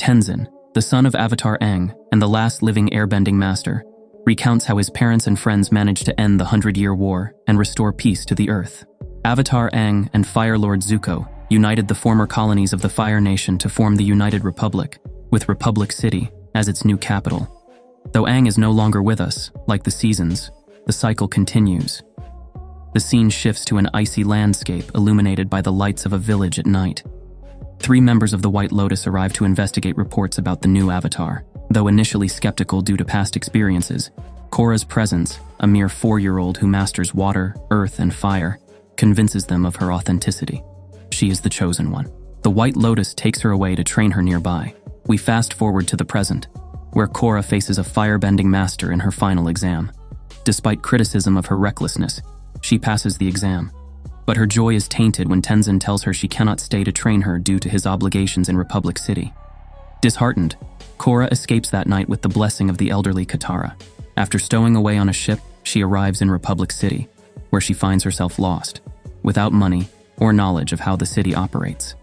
Tenzin, the son of Avatar Aang and the last living Airbending Master, recounts how his parents and friends managed to end the 100-Year War and restore peace to the Earth. Avatar Aang and Fire Lord Zuko united the former colonies of the Fire Nation to form the United Republic, with Republic City as its new capital. Though Aang is no longer with us, like the seasons, the cycle continues. The scene shifts to an icy landscape illuminated by the lights of a village at night. 3 members of the White Lotus arrive to investigate reports about the new Avatar. Though initially skeptical due to past experiences, Korra's presence, a mere 4-year-old who masters water, earth, and fire, convinces them of her authenticity. She is the chosen one. The White Lotus takes her away to train her nearby. We fast forward to the present, where Korra faces a firebending master in her final exam. Despite criticism of her recklessness, she passes the exam. But her joy is tainted when Tenzin tells her she cannot stay to train her due to his obligations in Republic City. Disheartened, Korra escapes that night with the blessing of the elderly Katara. After stowing away on a ship, she arrives in Republic City, where she finds herself lost, without money or knowledge of how the city operates.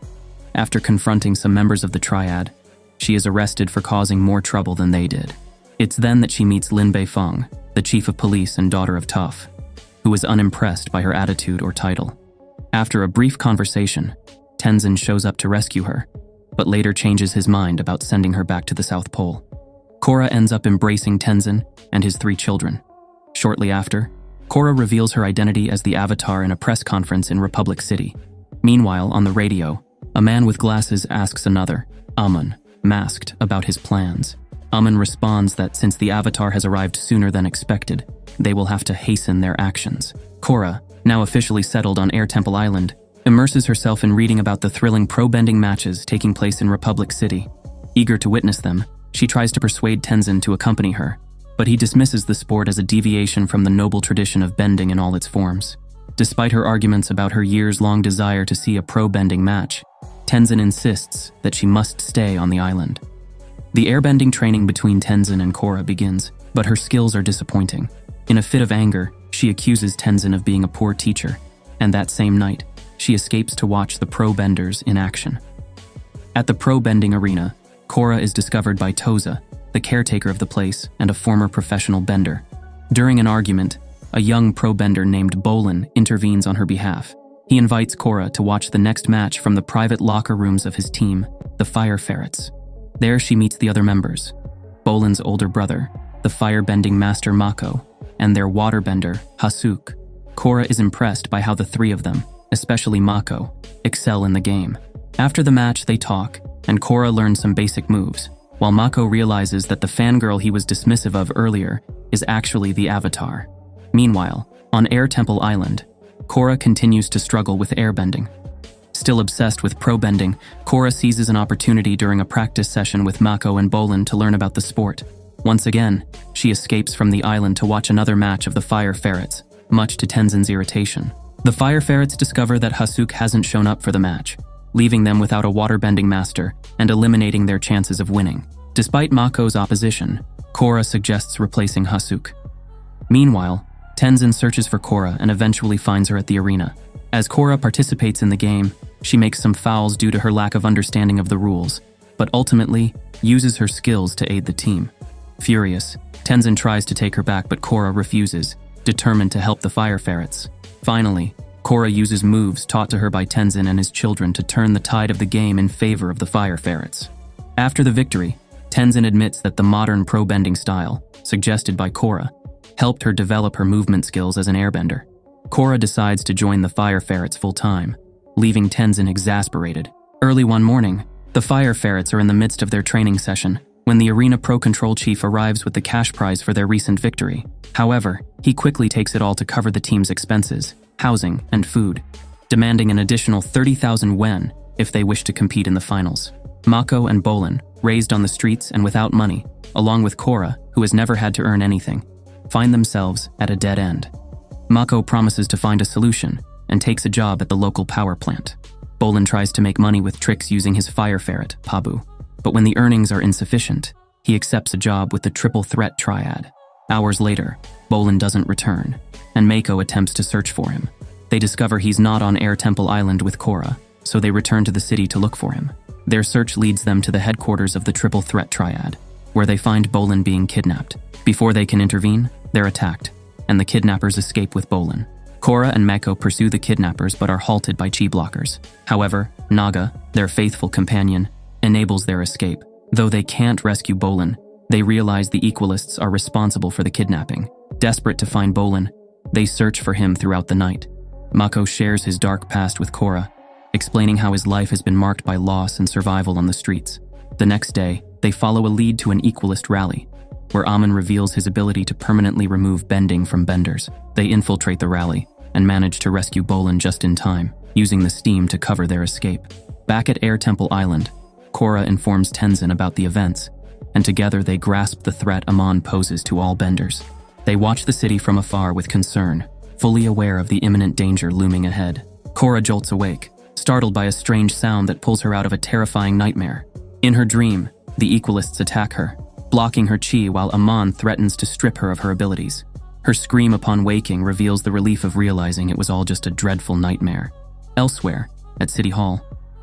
After confronting some members of the Triad, she is arrested for causing more trouble than they did. It's then that she meets Lin Beifeng, the chief of police and daughter of Toph, who is unimpressed by her attitude or title. After a brief conversation, Tenzin shows up to rescue her, but later changes his mind about sending her back to the South Pole. Korra ends up embracing Tenzin and his 3 children. Shortly after, Korra reveals her identity as the Avatar in a press conference in Republic City. Meanwhile, on the radio, a man with glasses asks another, Amun, masked, about his plans. Amun responds that since the Avatar has arrived sooner than expected, they will have to hasten their actions. Korra, now officially settled on Air Temple Island, immerses herself in reading about the thrilling pro-bending matches taking place in Republic City. Eager to witness them, she tries to persuade Tenzin to accompany her, but he dismisses the sport as a deviation from the noble tradition of bending in all its forms. Despite her arguments about her years-long desire to see a pro-bending match, Tenzin insists that she must stay on the island. The airbending training between Tenzin and Korra begins, but her skills are disappointing. In a fit of anger, she accuses Tenzin of being a poor teacher, and that same night, she escapes to watch the pro-benders in action. At the pro-bending arena, Korra is discovered by Toza, the caretaker of the place and a former professional bender. During an argument, a young pro-bender named Bolin intervenes on her behalf. He invites Korra to watch the next match from the private locker rooms of his team, the Fire Ferrets. There she meets the other members, Bolin's older brother, the firebending master Mako, and their waterbender, Hasuk. Korra is impressed by how the 3 of them, especially Mako, excel in the game. After the match, they talk, and Korra learns some basic moves, while Mako realizes that the fangirl he was dismissive of earlier is actually the Avatar. Meanwhile, on Air Temple Island, Korra continues to struggle with airbending. Still obsessed with pro-bending, Korra seizes an opportunity during a practice session with Mako and Bolin to learn about the sport. Once again, she escapes from the island to watch another match of the Fire Ferrets, much to Tenzin's irritation. The Fire Ferrets discover that Hasuk hasn't shown up for the match, leaving them without a waterbending master and eliminating their chances of winning. Despite Mako's opposition, Korra suggests replacing Hasuk. Meanwhile, Tenzin searches for Korra and eventually finds her at the arena. As Korra participates in the game, she makes some fouls due to her lack of understanding of the rules, but ultimately uses her skills to aid the team. Furious, Tenzin tries to take her back, but Korra refuses, determined to help the Fire Ferrets. Finally, Korra uses moves taught to her by Tenzin and his children to turn the tide of the game in favor of the Fire Ferrets. After the victory, Tenzin admits that the modern pro-bending style, suggested by Korra, helped her develop her movement skills as an airbender. Korra decides to join the Fire Ferrets full-time, leaving Tenzin exasperated. Early one morning, the Fire Ferrets are in the midst of their training session when the Arena Pro Control Chief arrives with the cash prize for their recent victory. However, he quickly takes it all to cover the team's expenses, housing, and food, demanding an additional 30,000 yen if they wish to compete in the finals. Mako and Bolin, raised on the streets and without money, along with Korra, who has never had to earn anything, find themselves at a dead end. Mako promises to find a solution and takes a job at the local power plant. Bolin tries to make money with tricks using his fire ferret, Pabu, but when the earnings are insufficient, he accepts a job with the Triple Threat Triad. Hours later, Bolin doesn't return, and Mako attempts to search for him. They discover he's not on Air Temple Island with Korra, so they return to the city to look for him. Their search leads them to the headquarters of the Triple Threat Triad, where they find Bolin being kidnapped. Before they can intervene, they're attacked, and the kidnappers escape with Bolin. Korra and Mako pursue the kidnappers but are halted by chi blockers. However, Naga, their faithful companion, enables their escape. Though they can't rescue Bolin, they realize the Equalists are responsible for the kidnapping. Desperate to find Bolin, they search for him throughout the night. Mako shares his dark past with Korra, explaining how his life has been marked by loss and survival on the streets. The next day, they follow a lead to an Equalist rally, where Amun reveals his ability to permanently remove bending from benders. They infiltrate the rally and manage to rescue Bolin just in time, using the steam to cover their escape. Back at Air Temple Island, Korra informs Tenzin about the events, and together they grasp the threat Amun poses to all benders. They watch the city from afar with concern, fully aware of the imminent danger looming ahead. Korra jolts awake, startled by a strange sound that pulls her out of a terrifying nightmare. In her dream, the Equalists attack her, blocking her chi while Amun threatens to strip her of her abilities. Her scream upon waking reveals the relief of realizing it was all just a dreadful nightmare. Elsewhere, at City Hall,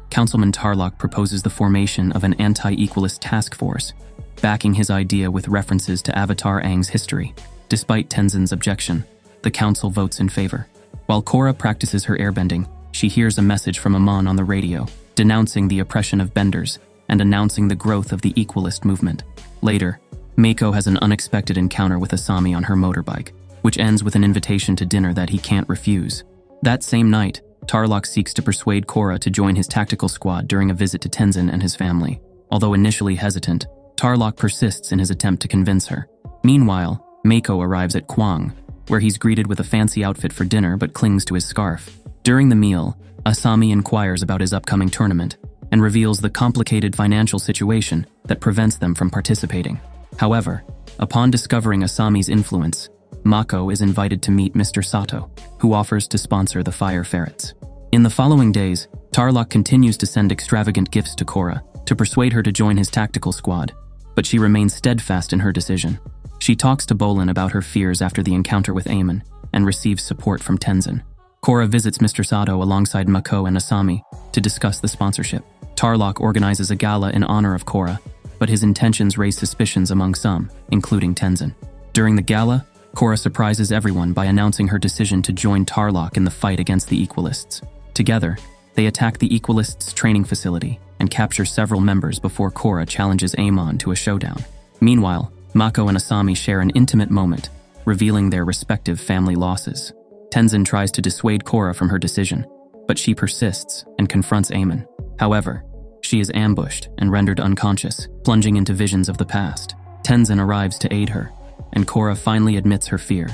Councilman Tarlok proposes the formation of an anti-Equalist task force, backing his idea with references to Avatar Aang's history. Despite Tenzin's objection, the council votes in favor. While Korra practices her airbending, she hears a message from Amun on the radio, denouncing the oppression of benders and announcing the growth of the Equalist movement. Later, Mako has an unexpected encounter with Asami on her motorbike, which ends with an invitation to dinner that he can't refuse. That same night, Tarlok seeks to persuade Korra to join his tactical squad during a visit to Tenzin and his family. Although initially hesitant, Tarlok persists in his attempt to convince her. Meanwhile, Mako arrives at Kwang, where he's greeted with a fancy outfit for dinner but clings to his scarf. During the meal, Asami inquires about his upcoming tournament and reveals the complicated financial situation that prevents them from participating. However, upon discovering Asami's influence, Mako is invited to meet Mr. Sato, who offers to sponsor the Fire Ferrets. In the following days, Tarlok continues to send extravagant gifts to Korra to persuade her to join his tactical squad, but she remains steadfast in her decision. She talks to Bolin about her fears after the encounter with Aemon and receives support from Tenzin. Korra visits Mr. Sato alongside Mako and Asami to discuss the sponsorship. Tarlok organizes a gala in honor of Korra, but his intentions raise suspicions among some, including Tenzin. During the gala, Korra surprises everyone by announcing her decision to join Tarlok in the fight against the Equalists. Together, they attack the Equalists' training facility and capture several members before Korra challenges Aemon to a showdown. Meanwhile, Mako and Asami share an intimate moment, revealing their respective family losses. Tenzin tries to dissuade Korra from her decision, but she persists and confronts Aemon. However, she is ambushed and rendered unconscious, plunging into visions of the past. Tenzin arrives to aid her, and Korra finally admits her fear.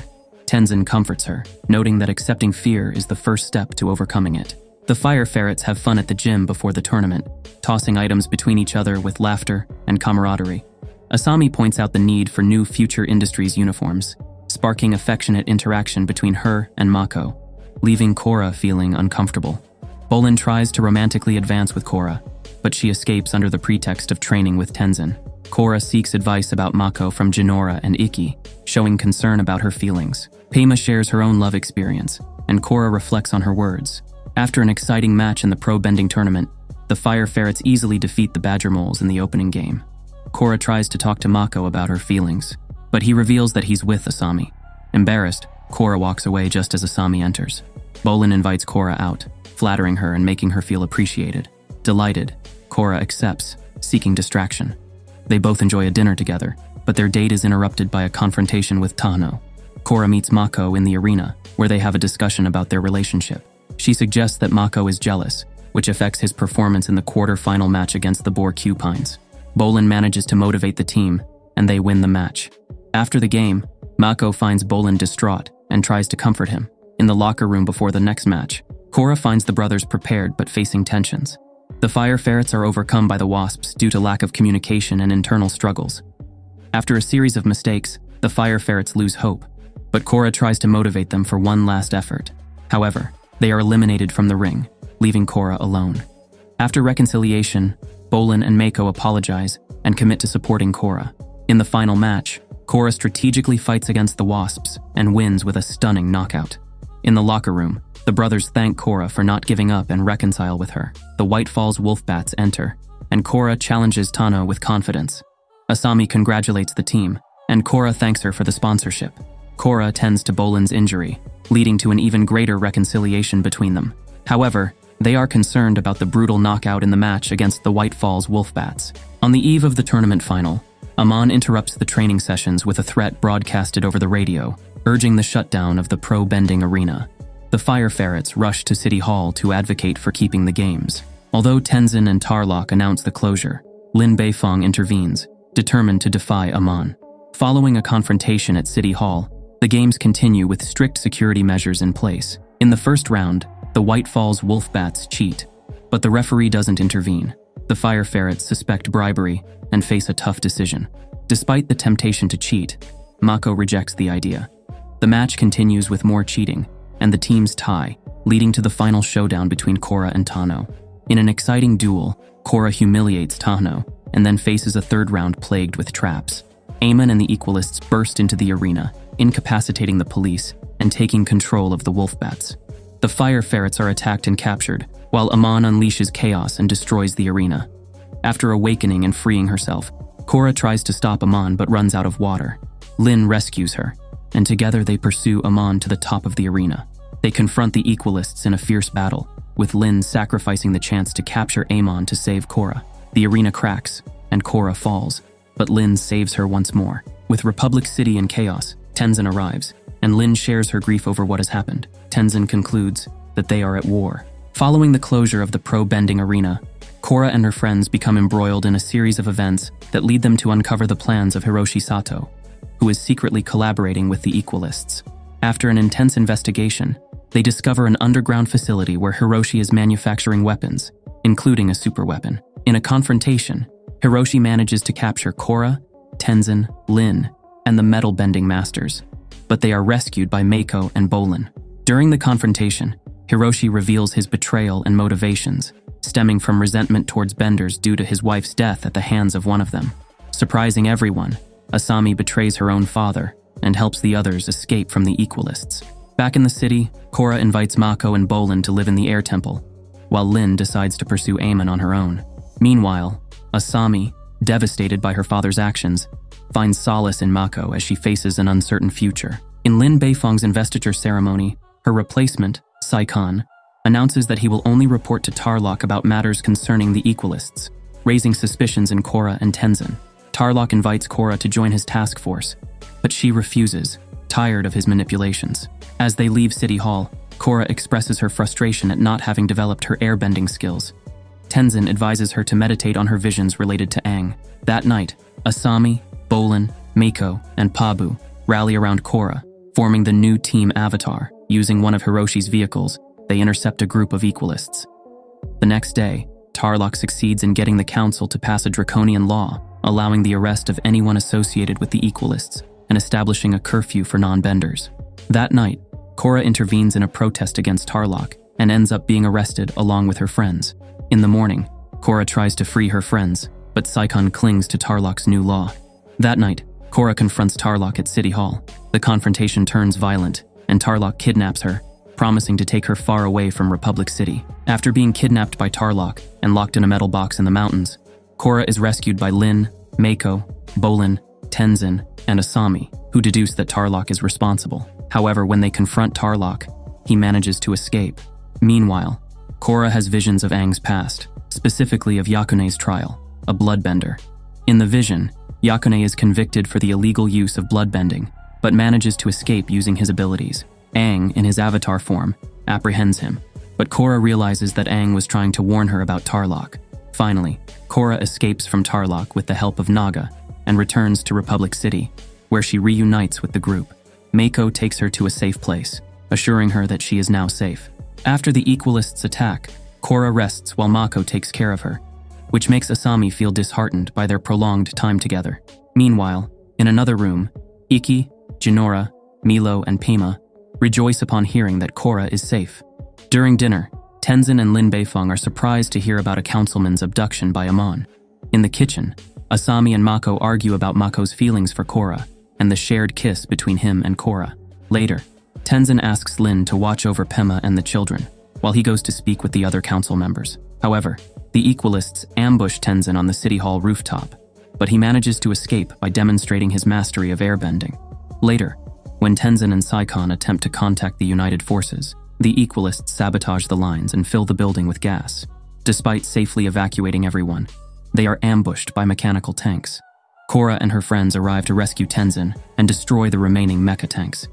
Tenzin comforts her, noting that accepting fear is the first step to overcoming it. The Fire Ferrets have fun at the gym before the tournament, tossing items between each other with laughter and camaraderie. Asami points out the need for new Future Industries uniforms, sparking affectionate interaction between her and Mako, leaving Korra feeling uncomfortable. Bolin tries to romantically advance with Korra, but she escapes under the pretext of training with Tenzin. Korra seeks advice about Mako from Jinora and Ikki, showing concern about her feelings. Pema shares her own love experience, and Korra reflects on her words. After an exciting match in the Pro Bending tournament, the Fire Ferrets easily defeat the Badger Moles in the opening game. Korra tries to talk to Mako about her feelings, but he reveals that he's with Asami. Embarrassed, Korra walks away just as Asami enters. Bolin invites Korra out, flattering her and making her feel appreciated. Delighted, Korra accepts, seeking distraction. They both enjoy a dinner together, but their date is interrupted by a confrontation with Tano. Korra meets Mako in the arena, where they have a discussion about their relationship. She suggests that Mako is jealous, which affects his performance in the quarter-final match against the Boar Cupines. Bolin manages to motivate the team, and they win the match. After the game, Mako finds Bolin distraught and tries to comfort him. In the locker room before the next match, Korra finds the brothers prepared but facing tensions. The Fire Ferrets are overcome by the Wasps due to lack of communication and internal struggles. After a series of mistakes, the Fire Ferrets lose hope, but Korra tries to motivate them for one last effort. However, they are eliminated from the ring, leaving Korra alone. After reconciliation, Bolin and Mako apologize and commit to supporting Korra. In the final match, Korra strategically fights against the Wasps and wins with a stunning knockout. In the locker room, the brothers thank Korra for not giving up and reconcile with her. The White Falls Wolfbats enter, and Korra challenges Tano with confidence. Asami congratulates the team, and Korra thanks her for the sponsorship. Korra attends to Bolin's injury, leading to an even greater reconciliation between them. However, they are concerned about the brutal knockout in the match against the White Falls Wolfbats. On the eve of the tournament final, Amon interrupts the training sessions with a threat broadcasted over the radio, urging the shutdown of the pro-bending arena. The Fire Ferrets rush to City Hall to advocate for keeping the games. Although Tenzin and Tarlok announce the closure, Lin Beifong intervenes, determined to defy Amon. Following a confrontation at City Hall, the games continue with strict security measures in place. In the first round, the White Falls Wolfbats cheat, but the referee doesn't intervene. The Fire Ferrets suspect bribery and face a tough decision. Despite the temptation to cheat, Mako rejects the idea. The match continues with more cheating, and the teams tie, leading to the final showdown between Korra and Tano. In an exciting duel, Korra humiliates Tano, and then faces a third round plagued with traps. Amon and the Equalists burst into the arena, incapacitating the police and taking control of the Wolfbats. The Fire Ferrets are attacked and captured, while Amon unleashes chaos and destroys the arena. After awakening and freeing herself, Korra tries to stop Amon but runs out of water. Lin rescues her, and together they pursue Amon to the top of the arena. They confront the Equalists in a fierce battle, with Lin sacrificing the chance to capture Amon to save Korra. The arena cracks, and Korra falls, but Lin saves her once more. With Republic City in chaos, Tenzin arrives, and Lin shares her grief over what has happened. Tenzin concludes that they are at war. Following the closure of the pro-bending arena, Korra and her friends become embroiled in a series of events that lead them to uncover the plans of Hiroshi Sato, who is secretly collaborating with the Equalists. After an intense investigation, they discover an underground facility where Hiroshi is manufacturing weapons, including a superweapon. In a confrontation, Hiroshi manages to capture Korra, Tenzin, Lin, and the metal-bending masters, but they are rescued by Mako and Bolin. During the confrontation, Hiroshi reveals his betrayal and motivations, stemming from resentment towards benders due to his wife's death at the hands of one of them. Surprising everyone, Asami betrays her own father and helps the others escape from the Equalists. Back in the city, Korra invites Mako and Bolin to live in the Air Temple, while Lin decides to pursue Amon on her own. Meanwhile, Asami, devastated by her father's actions, finds solace in Mako as she faces an uncertain future. In Lin Beifong's investiture ceremony, her replacement, Saikan, announces that he will only report to Tarlok about matters concerning the Equalists, raising suspicions in Korra and Tenzin. Tarlok invites Korra to join his task force, but she refuses, tired of his manipulations. As they leave City Hall, Korra expresses her frustration at not having developed her airbending skills. Tenzin advises her to meditate on her visions related to Aang. That night, Asami, Bolin, Mako, and Pabu rally around Korra, forming the new Team Avatar. Using one of Hiroshi's vehicles, they intercept a group of Equalists. The next day, Tarlok succeeds in getting the council to pass a draconian law, allowing the arrest of anyone associated with the Equalists and establishing a curfew for non-benders. That night, Korra intervenes in a protest against Tarlok and ends up being arrested along with her friends. In the morning, Korra tries to free her friends, but Saikan clings to Tarlok's new law. That night, Korra confronts Tarlok at City Hall. The confrontation turns violent, and Tarlok kidnaps her, promising to take her far away from Republic City. After being kidnapped by Tarlok and locked in a metal box in the mountains, Korra is rescued by Lin, Mako, Bolin, Tenzin, and Asami, who deduce that Tarlok is responsible. However, when they confront Tarlok, he manages to escape. Meanwhile, Korra has visions of Aang's past, specifically of Yakune's trial, a bloodbender. In the vision, Yakune is convicted for the illegal use of bloodbending, but manages to escape using his abilities. Aang, in his avatar form, apprehends him, but Korra realizes that Aang was trying to warn her about Tarlok. Finally, Korra escapes from Tarlok with the help of Naga and returns to Republic City, where she reunites with the group. Mako takes her to a safe place, assuring her that she is now safe. After the Equalists attack, Korra rests while Mako takes care of her, which makes Asami feel disheartened by their prolonged time together. Meanwhile, in another room, Ikki, Jinora, Milo, and Pima rejoice upon hearing that Korra is safe. During dinner, Tenzin and Lin Beifong are surprised to hear about a councilman's abduction by Amon. In the kitchen, Asami and Mako argue about Mako's feelings for Korra and the shared kiss between him and Korra. Later, Tenzin asks Lin to watch over Pema and the children, while he goes to speak with the other council members. However, The Equalists ambush Tenzin on the City Hall rooftop, but he manages to escape by demonstrating his mastery of airbending. Later, when Tenzin and Saikon attempt to contact the United Forces, the Equalists sabotage the lines and fill the building with gas. Despite safely evacuating everyone, they are ambushed by mechanical tanks. Korra and her friends arrive to rescue Tenzin and destroy the remaining mecha tanks.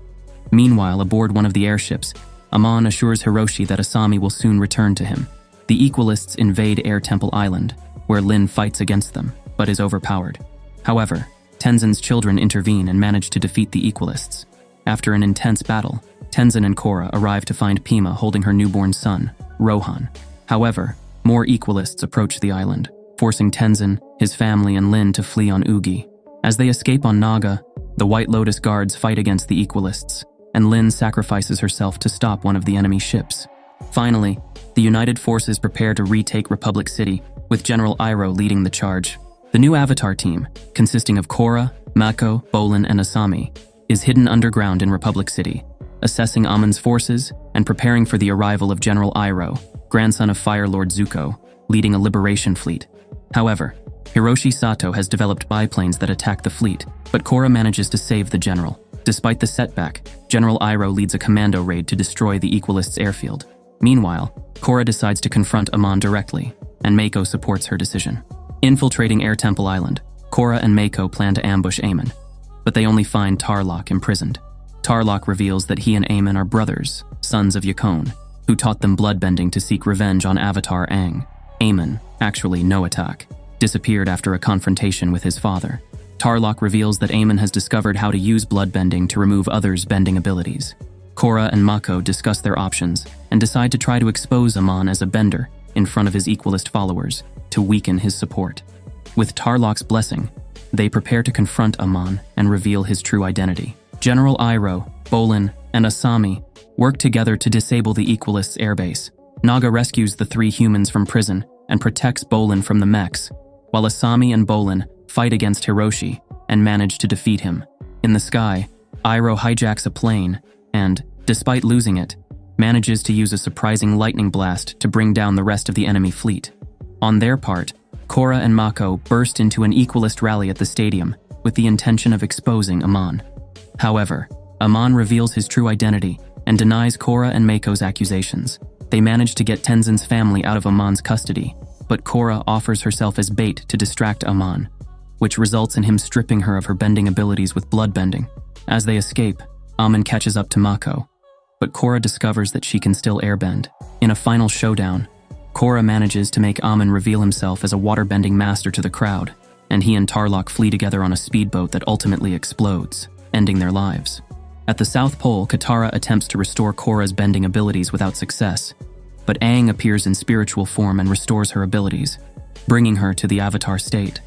Meanwhile, aboard one of the airships, Amon assures Hiroshi that Asami will soon return to him. The Equalists invade Air Temple Island, where Lin fights against them, but is overpowered. However, Tenzin's children intervene and manage to defeat the Equalists. After an intense battle, Tenzin and Korra arrive to find Pima holding her newborn son, Rohan. However, more Equalists approach the island, forcing Tenzin, his family, and Lin to flee on Ugi. As they escape on Naga, the White Lotus guards fight against the Equalists, and Lin sacrifices herself to stop one of the enemy ships. Finally, the United Forces prepare to retake Republic City, with General Iroh leading the charge. The new Avatar team, consisting of Korra, Mako, Bolin, and Asami, is hidden underground in Republic City, assessing Amon's forces and preparing for the arrival of General Iroh, grandson of Fire Lord Zuko, leading a liberation fleet. However, Hiroshi Sato has developed biplanes that attack the fleet, but Korra manages to save the general. Despite the setback, General Iroh leads a commando raid to destroy the Equalists' airfield. Meanwhile, Korra decides to confront Amon directly, and Mako supports her decision. Infiltrating Air Temple Island, Korra and Mako plan to ambush Aemon, but they only find Tarlok imprisoned. Tarlok reveals that he and Aemon are brothers, sons of Yakone, who taught them bloodbending to seek revenge on Avatar Aang. Aemon, actually Noatak, disappeared after a confrontation with his father. Tarlok reveals that Aemon has discovered how to use bloodbending to remove others' bending abilities. Korra and Mako discuss their options and decide to try to expose Amon as a bender in front of his Equalist followers to weaken his support. With Tarlok's blessing, they prepare to confront Amon and reveal his true identity. General Iroh, Bolin, and Asami work together to disable the Equalists' airbase. Naga rescues the three humans from prison and protects Bolin from the mechs, while Asami and Bolin fight against Hiroshi and manage to defeat him. In the sky, Iroh hijacks a plane and, despite losing it, manages to use a surprising lightning blast to bring down the rest of the enemy fleet. On their part, Korra and Mako burst into an Equalist rally at the stadium with the intention of exposing Amon. However, Amon reveals his true identity and denies Korra and Mako's accusations. They manage to get Tenzin's family out of Amon's custody, but Korra offers herself as bait to distract Amon, which results in him stripping her of her bending abilities with bloodbending. As they escape, Amon catches up to Mako, but Korra discovers that she can still airbend. In a final showdown, Korra manages to make Amon reveal himself as a waterbending master to the crowd, and he and Tarlok flee together on a speedboat that ultimately explodes, ending their lives. At the South Pole, Katara attempts to restore Korra's bending abilities without success, but Aang appears in spiritual form and restores her abilities, bringing her to the Avatar state.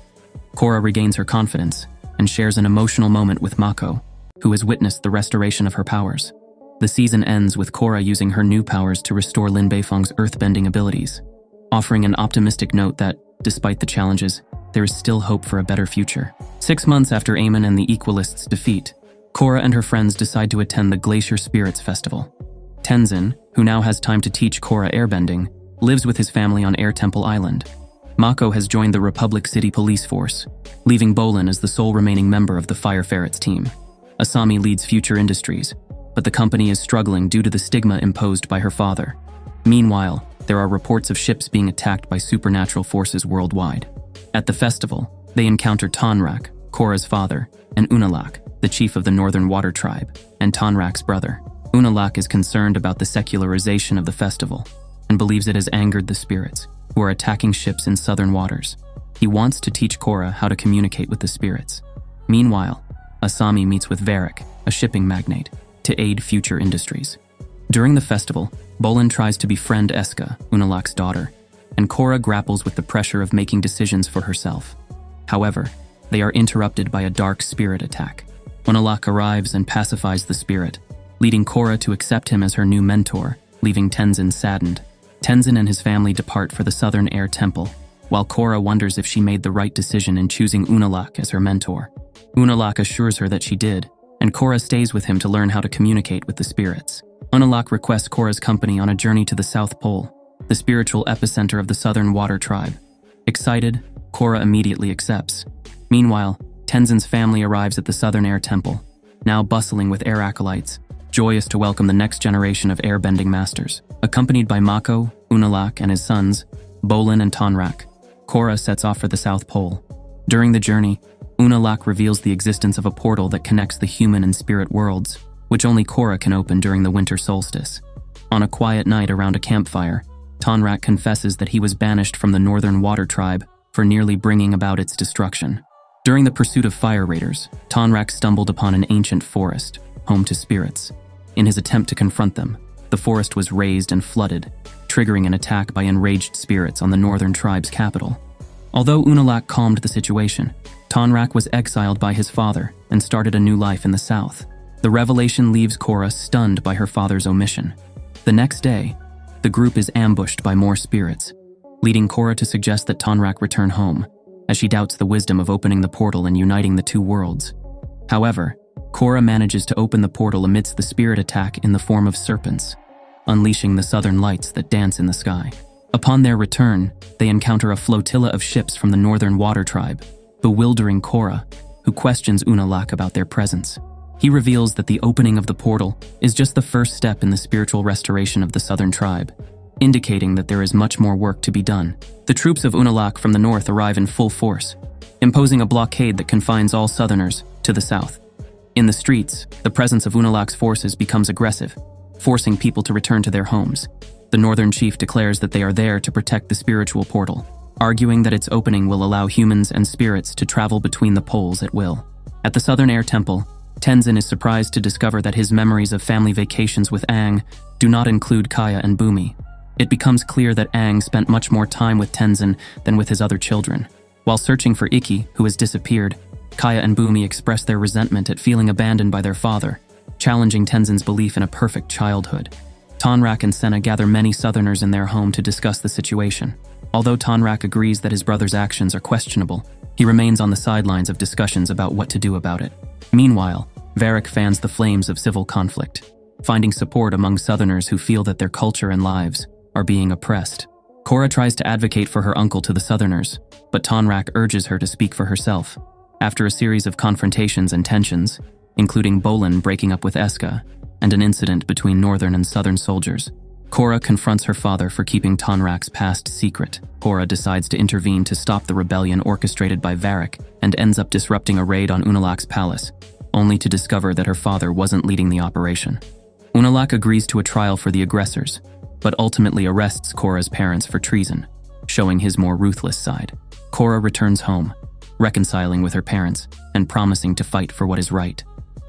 Korra regains her confidence and shares an emotional moment with Mako, who has witnessed the restoration of her powers. The season ends with Korra using her new powers to restore Lin Beifong's earthbending abilities, offering an optimistic note that, despite the challenges, there is still hope for a better future. 6 months after Aemon and the Equalists' defeat, Korra and her friends decide to attend the Glacier Spirits Festival. Tenzin, who now has time to teach Korra airbending, lives with his family on Air Temple Island. Mako has joined the Republic City Police Force, leaving Bolin as the sole remaining member of the Fire Ferrets team. Asami leads Future Industries, but the company is struggling due to the stigma imposed by her father. Meanwhile, there are reports of ships being attacked by supernatural forces worldwide. At the festival, they encounter Tonrak, Korra's father, and Unalaq, the chief of the Northern Water Tribe, and Tonrak's brother. Unalaq is concerned about the secularization of the festival and believes it has angered the spirits, who are attacking ships in southern waters. He wants to teach Korra how to communicate with the spirits. Meanwhile, Asami meets with Varric, a shipping magnate, to aid Future Industries. During the festival, Bolin tries to befriend Eska, Unalaq's daughter, and Korra grapples with the pressure of making decisions for herself. However, they are interrupted by a dark spirit attack. Unalaq arrives and pacifies the spirit, leading Korra to accept him as her new mentor, leaving Tenzin saddened. Tenzin and his family depart for the Southern Air Temple, while Korra wonders if she made the right decision in choosing Unalaq as her mentor. Unalaq assures her that she did, and Korra stays with him to learn how to communicate with the spirits. Unalaq requests Korra's company on a journey to the South Pole, the spiritual epicenter of the Southern Water Tribe. Excited, Korra immediately accepts. Meanwhile, Tenzin's family arrives at the Southern Air Temple, now bustling with air acolytes, joyous to welcome the next generation of airbending masters. Accompanied by Mako, Unalaq, and his sons, Bolin and Tonrak, Korra sets off for the South Pole. During the journey, Unalaq reveals the existence of a portal that connects the human and spirit worlds, which only Korra can open during the winter solstice. On a quiet night around a campfire, Tonrak confesses that he was banished from the Northern Water Tribe for nearly bringing about its destruction. During the pursuit of fire raiders, Tonrak stumbled upon an ancient forest, home to spirits. In his attempt to confront them, the forest was razed and flooded, triggering an attack by enraged spirits on the Northern Tribe's capital. Although Unalaq calmed the situation, Tonrak was exiled by his father and started a new life in the south. The revelation leaves Korra stunned by her father's omission. The next day, the group is ambushed by more spirits, leading Korra to suggest that Tonrak return home, as she doubts the wisdom of opening the portal and uniting the two worlds. However, Korra manages to open the portal amidst the spirit attack in the form of serpents, unleashing the southern lights that dance in the sky. Upon their return, they encounter a flotilla of ships from the Northern Water Tribe, bewildering Korra, who questions Unalaq about their presence. He reveals that the opening of the portal is just the first step in the spiritual restoration of the Southern Tribe, indicating that there is much more work to be done. The troops of Unalaq from the north arrive in full force, imposing a blockade that confines all Southerners to the south. In the streets, the presence of Unalaq's forces becomes aggressive, forcing people to return to their homes. The Northern Chief declares that they are there to protect the spiritual portal, arguing that its opening will allow humans and spirits to travel between the poles at will. At the Southern Air Temple, Tenzin is surprised to discover that his memories of family vacations with Aang do not include Kaya and Bumi. It becomes clear that Aang spent much more time with Tenzin than with his other children. While searching for Ikki, who has disappeared, Kaya and Bumi express their resentment at feeling abandoned by their father, challenging Tenzin's belief in a perfect childhood. Tonrak and Senna gather many Southerners in their home to discuss the situation. Although Tonrak agrees that his brother's actions are questionable, he remains on the sidelines of discussions about what to do about it. Meanwhile, Varrick fans the flames of civil conflict, finding support among Southerners who feel that their culture and lives are being oppressed. Korra tries to advocate for her uncle to the Southerners, but Tonrak urges her to speak for herself. After a series of confrontations and tensions, including Bolin breaking up with Eska, and an incident between Northern and Southern soldiers, Korra confronts her father for keeping Tonrak's past secret. Korra decides to intervene to stop the rebellion orchestrated by Varrick and ends up disrupting a raid on Unalaq's palace, only to discover that her father wasn't leading the operation. Unalaq agrees to a trial for the aggressors, but ultimately arrests Korra's parents for treason, showing his more ruthless side. Korra returns home, reconciling with her parents and promising to fight for what is right.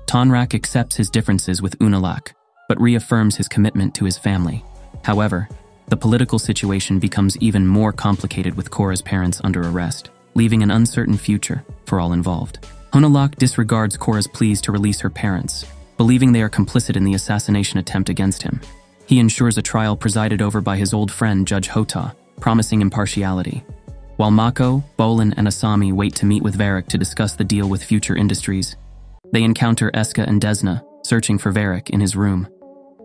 Tonrak accepts his differences with Unalaq, but reaffirms his commitment to his family. However, the political situation becomes even more complicated with Korra's parents under arrest, leaving an uncertain future for all involved. Unalaq disregards Korra's pleas to release her parents, believing they are complicit in the assassination attempt against him. He ensures a trial presided over by his old friend Judge Hota, promising impartiality. While Mako, Bolin, and Asami wait to meet with Varrick to discuss the deal with Future Industries, they encounter Eska and Desna searching for Varrick in his room.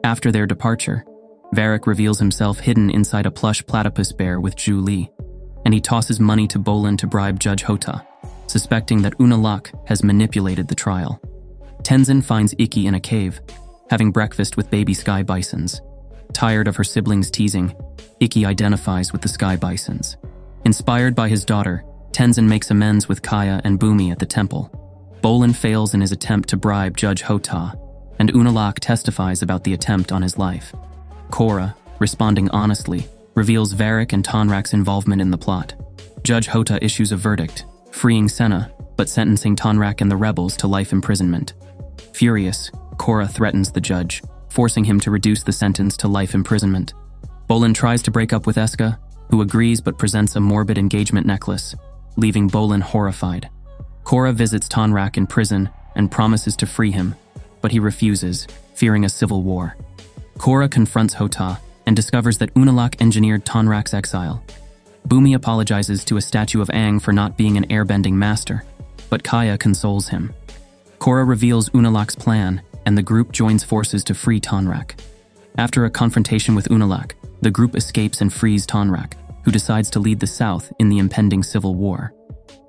After their departure, Varrick reveals himself hidden inside a plush platypus bear with Zhu Li, and he tosses money to Bolin to bribe Judge Hota, suspecting that Unalaq has manipulated the trial. Tenzin finds Ikki in a cave, having breakfast with baby sky bisons. Tired of her siblings' teasing, Ikki identifies with the sky bisons. Inspired by his daughter, Tenzin makes amends with Kaya and Bumi at the temple. Bolin fails in his attempt to bribe Judge Hota, and Unalaq testifies about the attempt on his life. Korra, responding honestly, reveals Varrick and Tonrak's involvement in the plot. Judge Hota issues a verdict, freeing Senna, but sentencing Tonrak and the rebels to life imprisonment. Furious, Korra threatens the judge, forcing him to reduce the sentence to life imprisonment. Bolin tries to break up with Eska, who agrees but presents a morbid engagement necklace, leaving Bolin horrified. Korra visits Tonrak in prison and promises to free him, but he refuses, fearing a civil war. Korra confronts Hota and discovers that Unalaq engineered Tonrak's exile. Bumi apologizes to a statue of Aang for not being an airbending master, but Kaya consoles him. Korra reveals Unalaq's plan, and the group joins forces to free Tonrak. After a confrontation with Unalaq, the group escapes and frees Tonrak, who decides to lead the South in the impending civil war.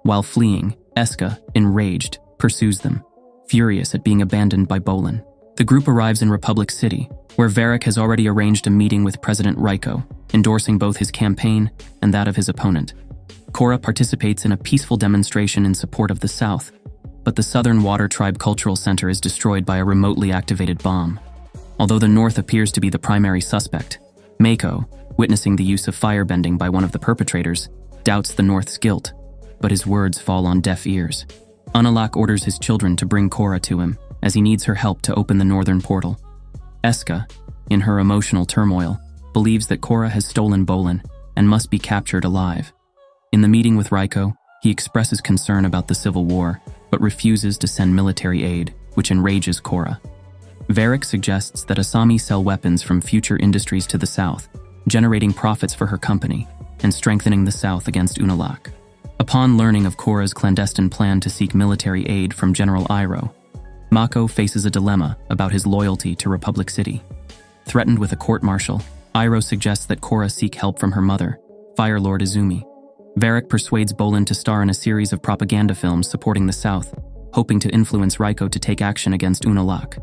While fleeing, Eska, enraged, pursues them, furious at being abandoned by Bolin. The group arrives in Republic City, where Varric has already arranged a meeting with President Raiko, endorsing both his campaign and that of his opponent. Korra participates in a peaceful demonstration in support of the South, but the Southern Water Tribe Cultural Center is destroyed by a remotely activated bomb. Although the North appears to be the primary suspect, Mako, witnessing the use of firebending by one of the perpetrators, doubts the North's guilt, but his words fall on deaf ears. Unalaq orders his children to bring Korra to him, as he needs her help to open the northern portal. Eska, in her emotional turmoil, believes that Korra has stolen Bolin and must be captured alive. In the meeting with Raiko, he expresses concern about the civil war, but refuses to send military aid, which enrages Korra. Varric suggests that Asami sell weapons from future industries to the south, generating profits for her company and strengthening the south against Unalaq. Upon learning of Korra's clandestine plan to seek military aid from General Iroh, Mako faces a dilemma about his loyalty to Republic City. Threatened with a court-martial, Iroh suggests that Korra seek help from her mother, Fire Lord Izumi. Varric persuades Bolin to star in a series of propaganda films supporting the South, hoping to influence Raiko to take action against Unalaq.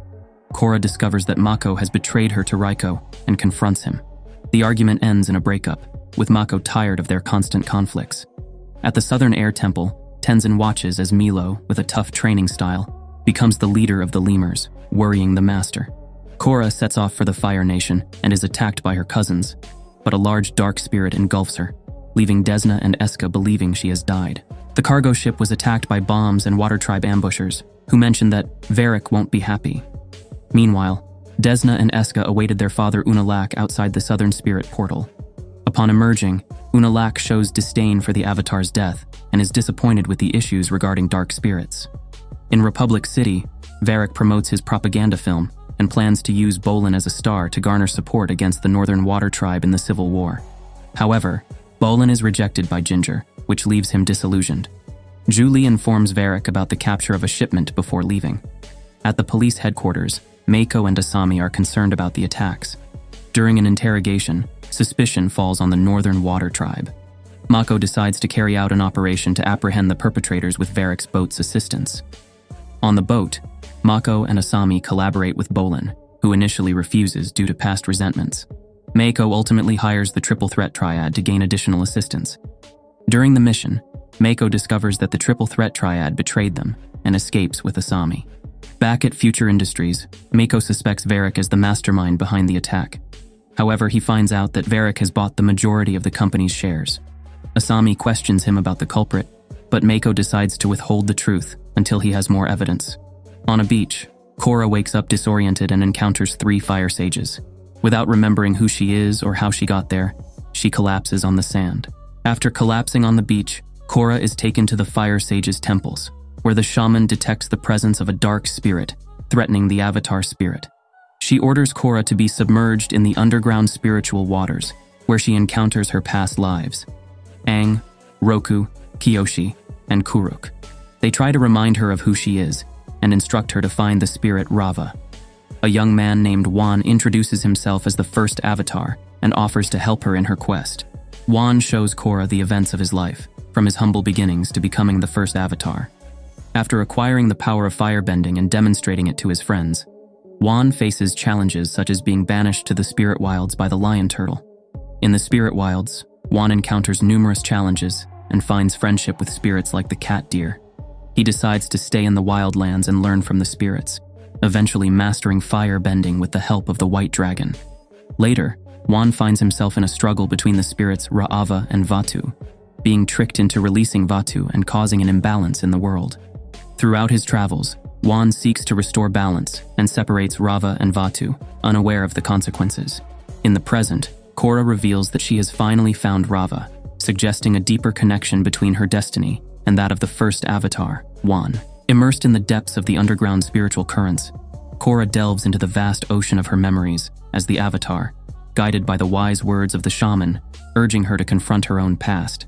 Korra discovers that Mako has betrayed her to Raiko and confronts him. The argument ends in a breakup, with Mako tired of their constant conflicts. At the Southern Air Temple, Tenzin watches as Milo, with a tough training style, becomes the leader of the lemurs, worrying the master. Korra sets off for the Fire Nation and is attacked by her cousins, but a large dark spirit engulfs her, leaving Desna and Eska believing she has died. The cargo ship was attacked by bombs and Water Tribe ambushers, who mention that Varric won't be happy. Meanwhile, Desna and Eska awaited their father Unalaq outside the Southern Spirit portal. Upon emerging, Unalaq shows disdain for the Avatar's death and is disappointed with the issues regarding dark spirits. In Republic City, Varric promotes his propaganda film and plans to use Bolin as a star to garner support against the Northern Water Tribe in the Civil War. However, Bolin is rejected by Ginger, which leaves him disillusioned. Julie informs Varric about the capture of a shipment before leaving. At the police headquarters, Mako and Asami are concerned about the attacks. During an interrogation, suspicion falls on the Northern Water Tribe. Mako decides to carry out an operation to apprehend the perpetrators with Varric's boat's assistance. On the boat, Mako and Asami collaborate with Bolin, who initially refuses due to past resentments. Mako ultimately hires the Triple Threat Triad to gain additional assistance. During the mission, Mako discovers that the Triple Threat Triad betrayed them and escapes with Asami. Back at Future Industries, Mako suspects Varric as the mastermind behind the attack. However, he finds out that Varric has bought the majority of the company's shares. Asami questions him about the culprit, but Mako decides to withhold the truth until he has more evidence. On a beach, Korra wakes up disoriented and encounters 3 fire sages. Without remembering who she is or how she got there, she collapses on the sand. After collapsing on the beach, Korra is taken to the fire sages' temples, where the shaman detects the presence of a dark spirit, threatening the Avatar spirit. She orders Korra to be submerged in the underground spiritual waters, where she encounters her past lives: Aang, Roku, Kyoshi, and Kuruk. They try to remind her of who she is, and instruct her to find the spirit Rava. A young man named Wan introduces himself as the first Avatar and offers to help her in her quest. Wan shows Korra the events of his life, from his humble beginnings to becoming the first Avatar. After acquiring the power of firebending and demonstrating it to his friends, Wan faces challenges such as being banished to the spirit wilds by the lion turtle. In the spirit wilds, Wan encounters numerous challenges and finds friendship with spirits like the cat deer. He decides to stay in the wildlands and learn from the spirits, eventually mastering firebending with the help of the white dragon. Later, Wan finds himself in a struggle between the spirits Ra'ava and Vatu, being tricked into releasing Vatu and causing an imbalance in the world. Throughout his travels, Wan seeks to restore balance and separates Rava and Vatu, unaware of the consequences. In the present, Korra reveals that she has finally found Rava, suggesting a deeper connection between her destiny and that of the first Avatar, Wan. Immersed in the depths of the underground spiritual currents, Korra delves into the vast ocean of her memories as the Avatar, guided by the wise words of the shaman, urging her to confront her own past.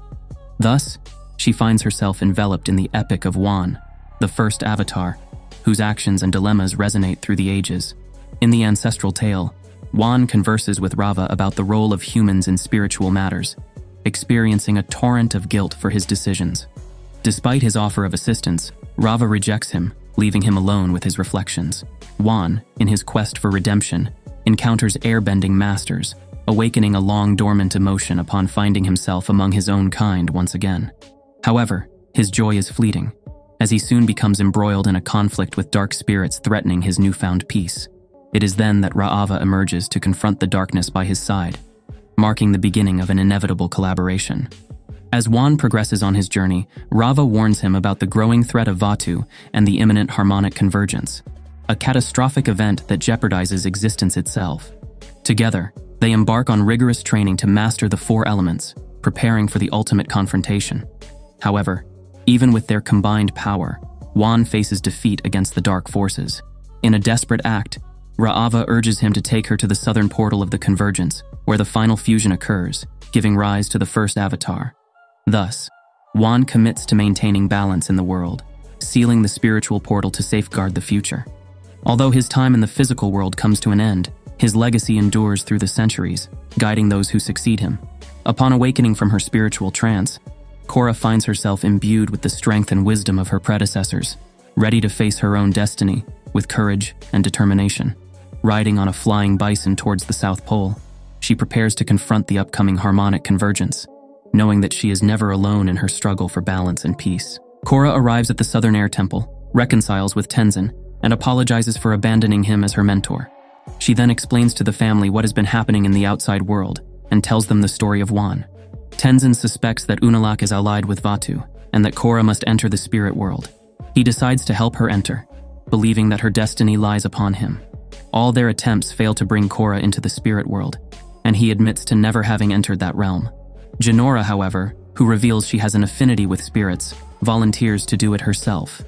Thus, she finds herself enveloped in the epic of Wan, the first Avatar, whose actions and dilemmas resonate through the ages. In the ancestral tale, Juan converses with Rava about the role of humans in spiritual matters, experiencing a torrent of guilt for his decisions. Despite his offer of assistance, Rava rejects him, leaving him alone with his reflections. Juan, in his quest for redemption, encounters Airbending Masters, awakening a long-dormant emotion upon finding himself among his own kind once again. However, his joy is fleeting, as he soon becomes embroiled in a conflict with dark spirits threatening his newfound peace. It is then that Ra'ava emerges to confront the darkness by his side, marking the beginning of an inevitable collaboration. As Juan progresses on his journey, Rava warns him about the growing threat of Vatu and the imminent harmonic convergence, a catastrophic event that jeopardizes existence itself. Together, they embark on rigorous training to master the four elements, preparing for the ultimate confrontation. However, even with their combined power, Juan faces defeat against the dark forces. In a desperate act, Ra'ava urges him to take her to the southern portal of the convergence, where the final fusion occurs, giving rise to the first avatar. Thus, Juan commits to maintaining balance in the world, sealing the spiritual portal to safeguard the future. Although his time in the physical world comes to an end, his legacy endures through the centuries, guiding those who succeed him. Upon awakening from her spiritual trance, Korra finds herself imbued with the strength and wisdom of her predecessors, ready to face her own destiny with courage and determination. Riding on a flying bison towards the South Pole, she prepares to confront the upcoming harmonic convergence, knowing that she is never alone in her struggle for balance and peace. Korra arrives at the Southern Air Temple, reconciles with Tenzin, and apologizes for abandoning him as her mentor. She then explains to the family what has been happening in the outside world and tells them the story of Juan. Tenzin suspects that Unalaq is allied with Vatu and that Korra must enter the spirit world. He decides to help her enter, believing that her destiny lies upon him. All their attempts fail to bring Korra into the spirit world, and he admits to never having entered that realm. Jinora, however, who reveals she has an affinity with spirits, volunteers to do it herself.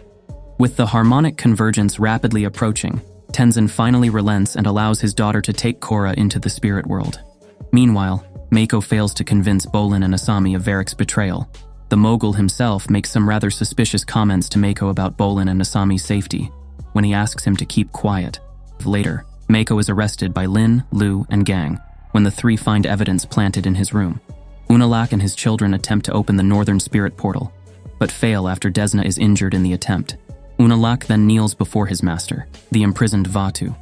With the harmonic convergence rapidly approaching, Tenzin finally relents and allows his daughter to take Korra into the spirit world. Meanwhile, Mako fails to convince Bolin and Asami of Varric's betrayal. The mogul himself makes some rather suspicious comments to Mako about Bolin and Asami's safety, when he asks him to keep quiet. Later, Mako is arrested by Lin, Lu, and Gang, when the three find evidence planted in his room. Unalaq and his children attempt to open the northern spirit portal, but fail after Desna is injured in the attempt. Unalaq then kneels before his master, the imprisoned Vatu.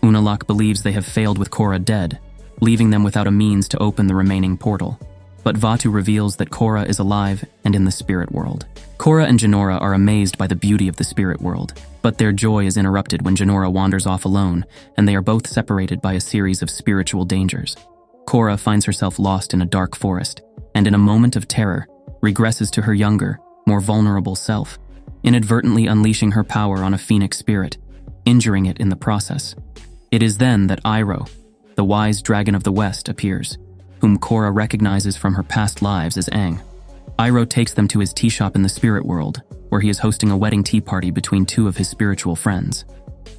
Unalaq believes they have failed with Korra dead, leaving them without a means to open the remaining portal. But Vatu reveals that Korra is alive and in the spirit world. Korra and Jinora are amazed by the beauty of the spirit world, but their joy is interrupted when Jinora wanders off alone, and they are both separated by a series of spiritual dangers. Korra finds herself lost in a dark forest, and in a moment of terror, regresses to her younger, more vulnerable self, inadvertently unleashing her power on a phoenix spirit, injuring it in the process. It is then that Iroh, the wise dragon of the West, appears, whom Korra recognizes from her past lives as Aang. Iroh takes them to his tea shop in the spirit world, where he is hosting a wedding tea party between two of his spiritual friends.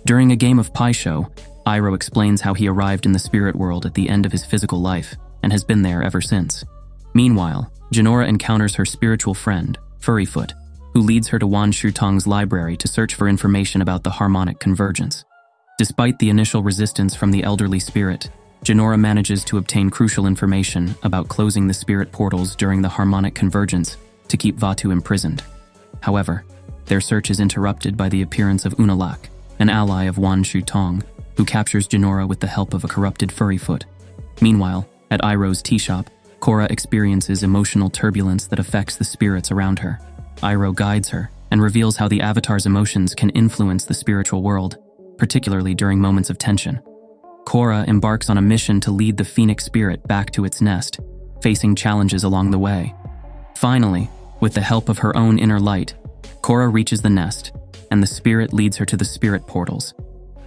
During a game of Pai Sho, Iroh explains how he arrived in the spirit world at the end of his physical life and has been there ever since. Meanwhile, Jinora encounters her spiritual friend, Furryfoot, who leads her to Wan Shutong's library to search for information about the harmonic convergence. Despite the initial resistance from the elderly spirit, Jinora manages to obtain crucial information about closing the spirit portals during the harmonic convergence to keep Vatu imprisoned. However, their search is interrupted by the appearance of Unalaq, an ally of Wan Shutong, who captures Jinora with the help of a corrupted Furryfoot. Meanwhile, at Iroh's tea shop, Korra experiences emotional turbulence that affects the spirits around her. Iroh guides her and reveals how the Avatar's emotions can influence the spiritual world, particularly during moments of tension. Korra embarks on a mission to lead the Phoenix spirit back to its nest, facing challenges along the way. Finally, with the help of her own inner light, Korra reaches the nest, and the spirit leads her to the spirit portals.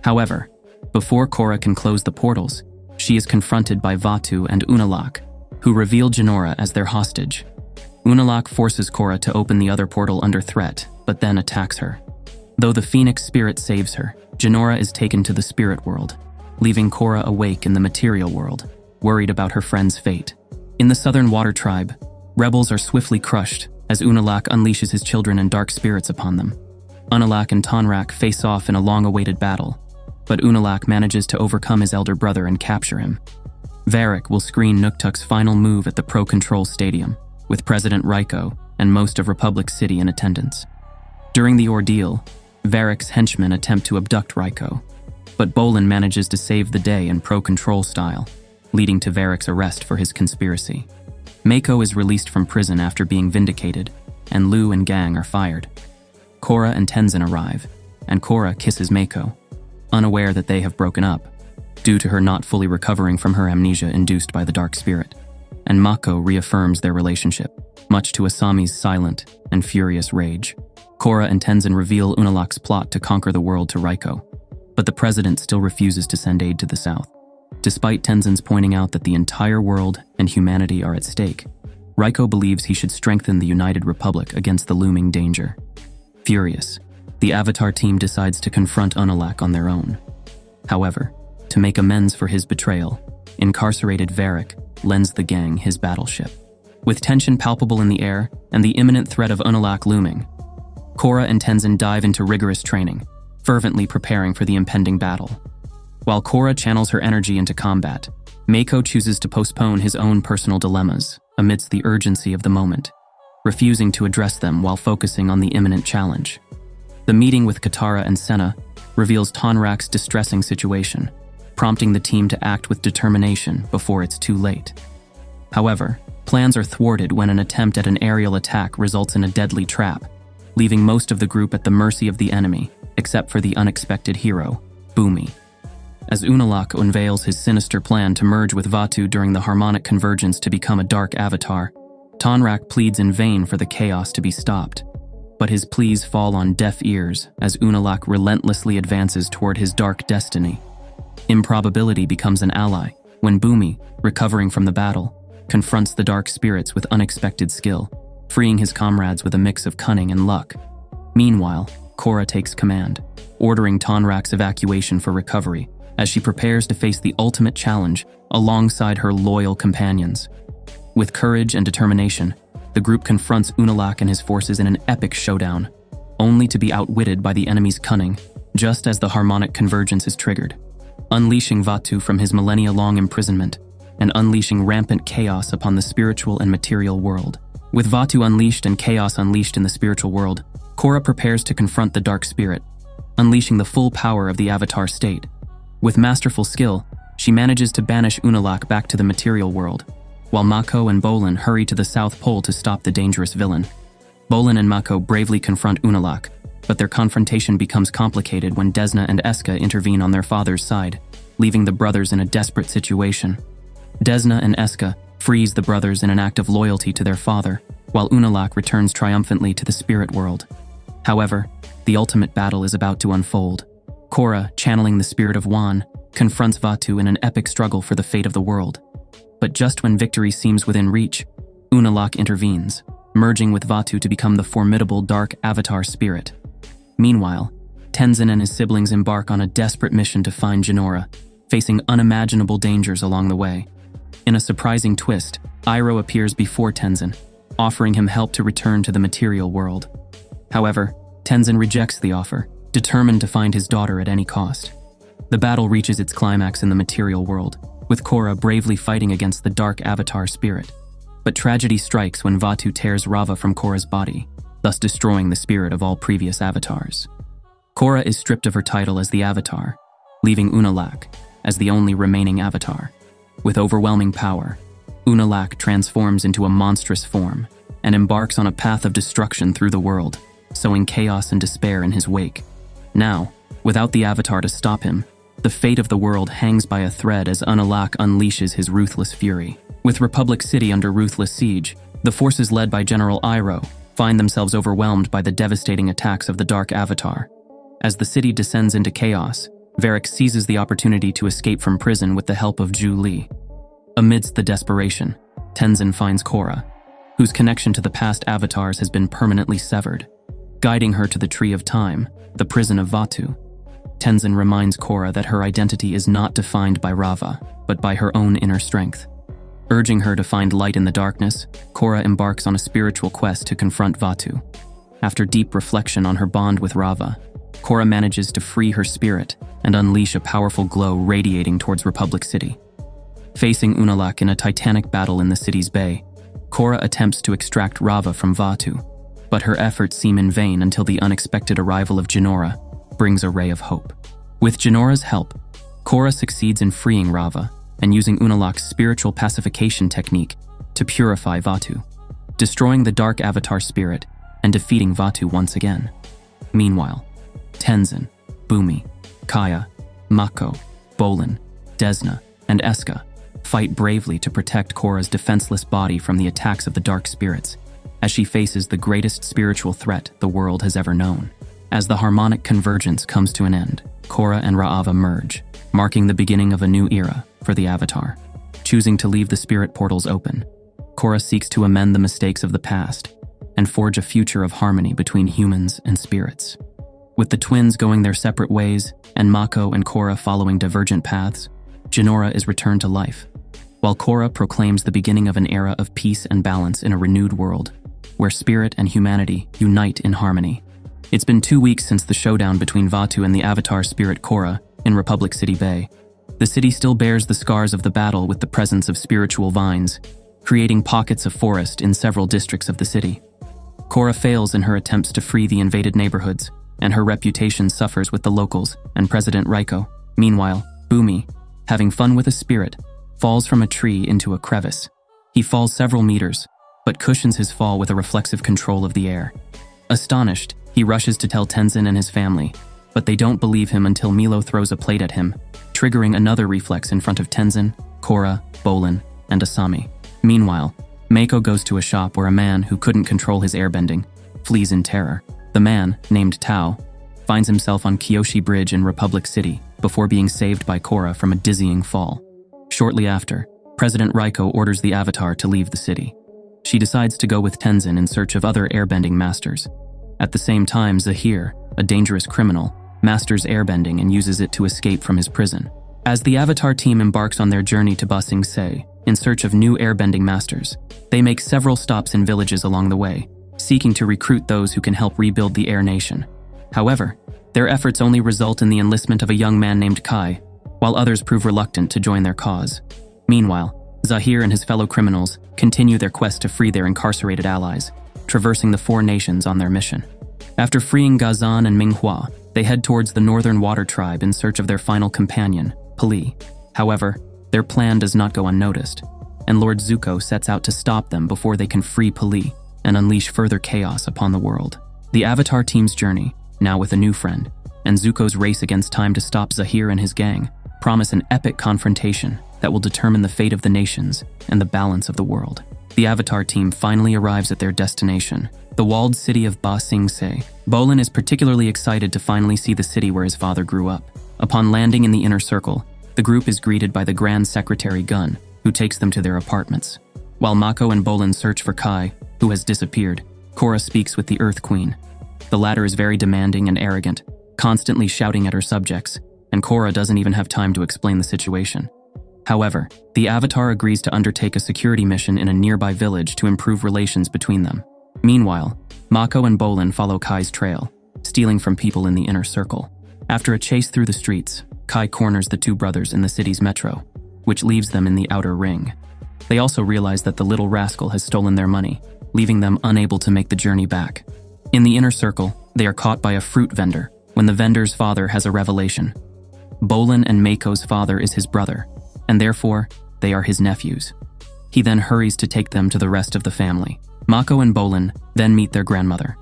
However, before Korra can close the portals, she is confronted by Vatu and Unalaq, who reveal Jinora as their hostage. Unalaq forces Korra to open the other portal under threat, but then attacks her. Though the Phoenix spirit saves her, Jinora is taken to the spirit world, leaving Korra awake in the material world, worried about her friend's fate. In the Southern Water Tribe, rebels are swiftly crushed as Unalaq unleashes his children and dark spirits upon them. Unalaq and Tonrak face off in a long-awaited battle, but Unalaq manages to overcome his elder brother and capture him. Varric will screen Nuktuk's final move at the Pro Control Stadium, with President Raiko and most of Republic City in attendance. During the ordeal, Varric's henchmen attempt to abduct Raiko, but Bolin manages to save the day in Pro Control style, leading to Varric's arrest for his conspiracy. Mako is released from prison after being vindicated, and Lu and gang are fired. Korra and Tenzin arrive, and Korra kisses Mako, unaware that they have broken up, due to her not fully recovering from her amnesia induced by the Dark Spirit, and Mako reaffirms their relationship, much to Asami's silent and furious rage. Korra and Tenzin reveal Unalaq's plot to conquer the world to Raiko, but the president still refuses to send aid to the south. Despite Tenzin's pointing out that the entire world and humanity are at stake, Raiko believes he should strengthen the United Republic against the looming danger. Furious, the Avatar team decides to confront Unalaq on their own. However, to make amends for his betrayal, incarcerated Varric lends the gang his battleship. With tension palpable in the air and the imminent threat of Unalaq looming, Korra and Tenzin dive into rigorous training, fervently preparing for the impending battle. While Korra channels her energy into combat, Mako chooses to postpone his own personal dilemmas amidst the urgency of the moment, refusing to address them while focusing on the imminent challenge. The meeting with Katara and Senna reveals Tonrak's distressing situation, prompting the team to act with determination before it's too late. However, plans are thwarted when an attempt at an aerial attack results in a deadly trap, leaving most of the group at the mercy of the enemy, except for the unexpected hero, Bumi. As Unalaq unveils his sinister plan to merge with Vaatu during the harmonic convergence to become a dark avatar, Tonrak pleads in vain for the chaos to be stopped. But his pleas fall on deaf ears as Unalaq relentlessly advances toward his dark destiny. Improbability becomes an ally when Bumi, recovering from the battle, confronts the dark spirits with unexpected skill, freeing his comrades with a mix of cunning and luck. Meanwhile, Korra takes command, ordering Tonrak's evacuation for recovery as she prepares to face the ultimate challenge alongside her loyal companions. With courage and determination, the group confronts Unalaq and his forces in an epic showdown, only to be outwitted by the enemy's cunning, just as the harmonic convergence is triggered, unleashing Vaatu from his millennia-long imprisonment and unleashing rampant chaos upon the spiritual and material world. With Vaatu unleashed and chaos unleashed in the spiritual world, Korra prepares to confront the dark spirit, unleashing the full power of the Avatar state. With masterful skill, she manages to banish Unalaq back to the material world, while Mako and Bolin hurry to the South Pole to stop the dangerous villain. Bolin and Mako bravely confront Unalaq, but their confrontation becomes complicated when Desna and Eska intervene on their father's side, leaving the brothers in a desperate situation. Desna and Eska frees the brothers in an act of loyalty to their father, while Unalaq returns triumphantly to the spirit world. However, the ultimate battle is about to unfold. Korra, channeling the spirit of Wan, confronts Vaatu in an epic struggle for the fate of the world. But just when victory seems within reach, Unalaq intervenes, merging with Vaatu to become the formidable dark avatar spirit. Meanwhile, Tenzin and his siblings embark on a desperate mission to find Jinora, facing unimaginable dangers along the way. In a surprising twist, Iroh appears before Tenzin, offering him help to return to the material world. However, Tenzin rejects the offer, determined to find his daughter at any cost. The battle reaches its climax in the material world, with Korra bravely fighting against the dark avatar spirit. But tragedy strikes when Vaatu tears Rava from Korra's body, thus destroying the spirit of all previous avatars. Korra is stripped of her title as the Avatar, leaving Unalaq as the only remaining avatar. With overwhelming power, Unalaq transforms into a monstrous form and embarks on a path of destruction through the world, sowing chaos and despair in his wake. Now, without the Avatar to stop him, the fate of the world hangs by a thread as Unalaq unleashes his ruthless fury. With Republic City under ruthless siege, the forces led by General Iroh find themselves overwhelmed by the devastating attacks of the Dark Avatar. As the city descends into chaos, Varric seizes the opportunity to escape from prison with the help of Zhu Li. Amidst the desperation, Tenzin finds Korra, whose connection to the past avatars has been permanently severed, guiding her to the Tree of Time, the prison of Vaatu. Tenzin reminds Korra that her identity is not defined by Rava, but by her own inner strength. Urging her to find light in the darkness, Korra embarks on a spiritual quest to confront Vaatu. After deep reflection on her bond with Rava, Korra manages to free her spirit and unleash a powerful glow radiating towards Republic City. Facing Unalaq in a titanic battle in the city's bay, Korra attempts to extract Rava from Vaatu, but her efforts seem in vain until the unexpected arrival of Jinora brings a ray of hope. With Jinora's help, Korra succeeds in freeing Rava and using Unalaq's spiritual pacification technique to purify Vaatu, destroying the dark avatar spirit and defeating Vaatu once again. Meanwhile, Tenzin, Bumi, Kaya, Mako, Bolin, Desna, and Eska fight bravely to protect Korra's defenseless body from the attacks of the dark spirits as she faces the greatest spiritual threat the world has ever known. As the harmonic convergence comes to an end, Korra and Ra'ava merge, marking the beginning of a new era for the Avatar. Choosing to leave the spirit portals open, Korra seeks to amend the mistakes of the past and forge a future of harmony between humans and spirits. With the twins going their separate ways and Mako and Korra following divergent paths, Jinora is returned to life, while Korra proclaims the beginning of an era of peace and balance in a renewed world, where spirit and humanity unite in harmony. It's been 2 weeks since the showdown between Vaatu and the Avatar spirit Korra in Republic City Bay. The city still bears the scars of the battle with the presence of spiritual vines, creating pockets of forest in several districts of the city. Korra fails in her attempts to free the invaded neighborhoods, and her reputation suffers with the locals and President Raiko. Meanwhile, Bumi, having fun with a spirit, falls from a tree into a crevice. He falls several meters, but cushions his fall with a reflexive control of the air. Astonished, he rushes to tell Tenzin and his family, but they don't believe him until Milo throws a plate at him, triggering another reflex in front of Tenzin, Korra, Bolin, and Asami. Meanwhile, Mako goes to a shop where a man who couldn't control his airbending flees in terror. The man, named Tao, finds himself on Kyoshi Bridge in Republic City before being saved by Korra from a dizzying fall. Shortly after, President Raiko orders the Avatar to leave the city. She decides to go with Tenzin in search of other airbending masters. At the same time, Zahir, a dangerous criminal, masters airbending and uses it to escape from his prison. As the Avatar team embarks on their journey to Ba Sing Se in search of new airbending masters, they make several stops in villages along the way, seeking to recruit those who can help rebuild the Air Nation. However, their efforts only result in the enlistment of a young man named Kai, while others prove reluctant to join their cause. Meanwhile, Zahir and his fellow criminals continue their quest to free their incarcerated allies, traversing the 4 nations on their mission. After freeing Gazan and Minghua, they head towards the Northern Water Tribe in search of their final companion, Pali. However, their plan does not go unnoticed, and Lord Zuko sets out to stop them before they can free Pali and unleash further chaos upon the world. The Avatar team's journey, now with a new friend, and Zuko's race against time to stop Zahir and his gang, promise an epic confrontation that will determine the fate of the nations and the balance of the world. The Avatar team finally arrives at their destination, the walled city of Ba Sing Se. Bolin is particularly excited to finally see the city where his father grew up. Upon landing in the inner circle, the group is greeted by the Grand Secretary Gun, who takes them to their apartments. While Mako and Bolin search for Kai, who has disappeared, Korra speaks with the Earth Queen. The latter is very demanding and arrogant, constantly shouting at her subjects, and Korra doesn't even have time to explain the situation. However, the Avatar agrees to undertake a security mission in a nearby village to improve relations between them. Meanwhile, Mako and Bolin follow Kai's trail, stealing from people in the inner circle. After a chase through the streets, Kai corners the 2 brothers in the city's metro, which leaves them in the outer ring. They also realize that the little rascal has stolen their money, leaving them unable to make the journey back. In the inner circle, they are caught by a fruit vendor when the vendor's father has a revelation. Bolin and Mako's father is his brother, and therefore, they are his nephews. He then hurries to take them to the rest of the family. Mako and Bolin then meet their grandmother.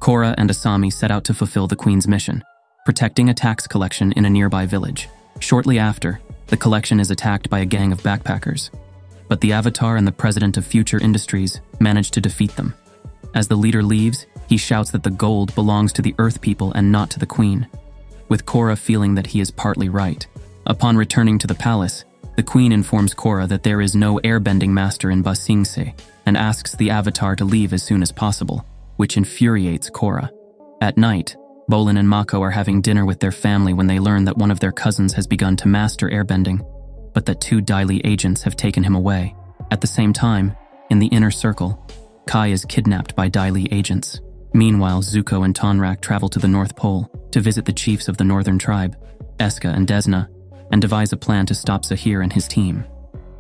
Korra and Asami set out to fulfill the Queen's mission, protecting a tax collection in a nearby village. Shortly after, the collection is attacked by a gang of backpackers, but the Avatar and the president of Future Industries manage to defeat them. As the leader leaves, he shouts that the gold belongs to the Earth people and not to the Queen, with Korra feeling that he is partly right. Upon returning to the palace, the Queen informs Korra that there is no airbending master in Ba Sing Se and asks the Avatar to leave as soon as possible, which infuriates Korra. At night, Bolin and Mako are having dinner with their family when they learn that one of their cousins has begun to master airbending, but that 2 Dai Li agents have taken him away. At the same time, in the inner circle, Kai is kidnapped by Dai Li agents. Meanwhile, Zuko and Tonrak travel to the North Pole to visit the chiefs of the northern tribe, Eska and Desna, and devise a plan to stop Zahir and his team.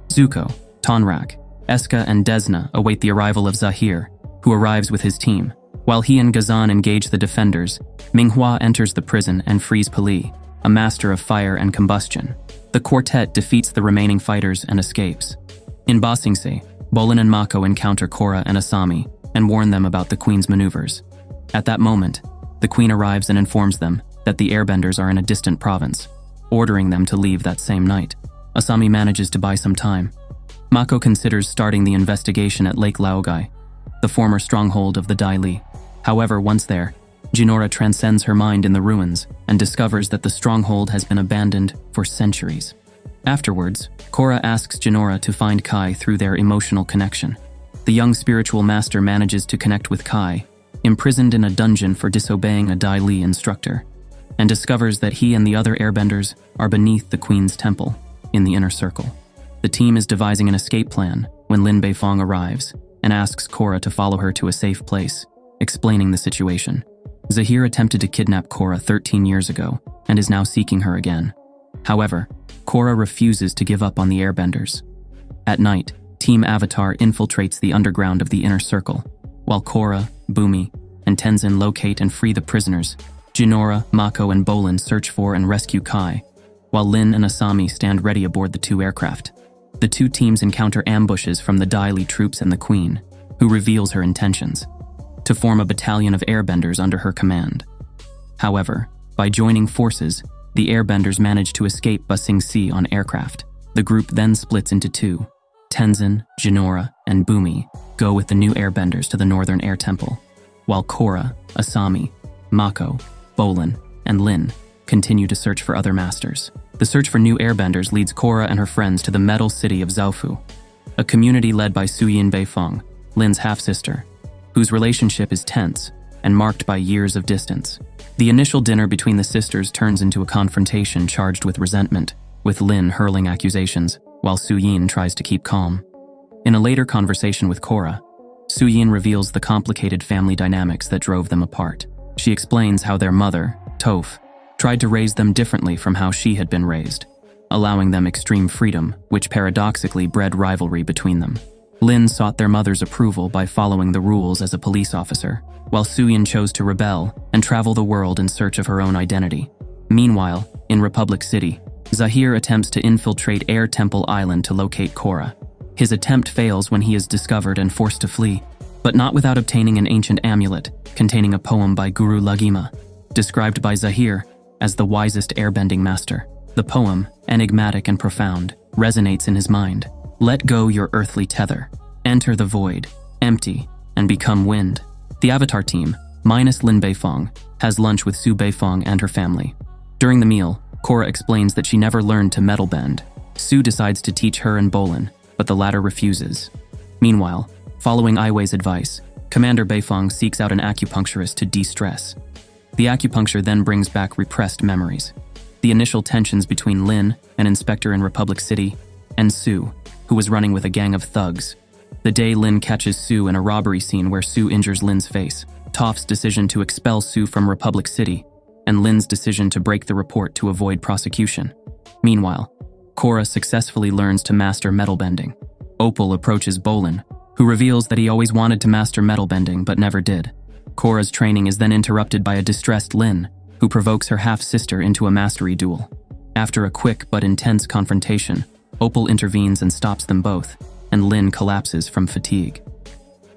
Zuko, Tonrak, Eska, and Desna await the arrival of Zahir, who arrives with his team. While he and Ghazan engage the defenders, Minghua enters the prison and frees Pali, a master of fire and combustion. The quartet defeats the remaining fighters and escapes. In Ba Sing Se, Bolin and Mako encounter Korra and Asami and warn them about the Queen's maneuvers. At that moment, the Queen arrives and informs them that the Airbenders are in a distant province, ordering them to leave that same night. Asami manages to buy some time. Mako considers starting the investigation at Lake Laogai, the former stronghold of the Dai Li. However, once there, Jinora transcends her mind in the ruins and discovers that the stronghold has been abandoned for centuries. Afterwards, Korra asks Jinora to find Kai through their emotional connection. The young spiritual master manages to connect with Kai, imprisoned in a dungeon for disobeying a Dai Li instructor, and discovers that he and the other Airbenders are beneath the Queen's temple, in the inner circle. The team is devising an escape plan when Lin Beifong arrives and asks Korra to follow her to a safe place, explaining the situation. Zahir attempted to kidnap Korra 13 years ago and is now seeking her again. However, Korra refuses to give up on the Airbenders. At night, Team Avatar infiltrates the underground of the inner circle. While Korra, Bumi, and Tenzin locate and free the prisoners, Jinora, Mako, and Bolin search for and rescue Kai, while Lin and Asami stand ready aboard the two aircraft. The two teams encounter ambushes from the Dai Li troops and the Queen, who reveals her intentions to form a battalion of airbenders under her command. However, by joining forces, the airbenders manage to escape Ba Sing Se on aircraft. The group then splits into two. Tenzin, Jinora, and Bumi go with the new airbenders to the Northern Air Temple, while Korra, Asami, Mako, Bolin, and Lin continue to search for other masters. The search for new airbenders leads Korra and her friends to the metal city of Zaofu, a community led by Suyin Beifong, Lin's half-sister, whose relationship is tense and marked by years of distance. The initial dinner between the sisters turns into a confrontation charged with resentment, with Lin hurling accusations, while Suyin tries to keep calm. In a later conversation with Korra, Suyin reveals the complicated family dynamics that drove them apart. She explains how their mother, Toph, tried to raise them differently from how she had been raised, allowing them extreme freedom, which paradoxically bred rivalry between them. Lin sought their mother's approval by following the rules as a police officer, while Suyin chose to rebel and travel the world in search of her own identity. Meanwhile, in Republic City, Zahir attempts to infiltrate Air Temple Island to locate Korra. His attempt fails when he is discovered and forced to flee, but not without obtaining an ancient amulet containing a poem by Guru Lagima, described by Zahir as the wisest airbending master. The poem, enigmatic and profound, resonates in his mind. Let go your earthly tether, enter the void, empty, and become wind. The Avatar team, minus Lin Beifong, has lunch with Su Beifong and her family. During the meal, Korra explains that she never learned to metal bend. Su decides to teach her and Bolin, but the latter refuses. Meanwhile, following Ai Wei's advice, Commander Beifong seeks out an acupuncturist to de-stress. The acupuncture then brings back repressed memories. The initial tensions between Lin, an inspector in Republic City, and Su, who was running with a gang of thugs. The day Lin catches Su in a robbery scene where Su injures Lin's face, Toph's decision to expel Su from Republic City, and Lin's decision to break the report to avoid prosecution. Meanwhile, Korra successfully learns to master metal bending. Opal approaches Bolin, who reveals that he always wanted to master metal bending but never did. Korra's training is then interrupted by a distressed Lin, who provokes her half-sister into a mastery duel. After a quick but intense confrontation, Opal intervenes and stops them both, and Lin collapses from fatigue.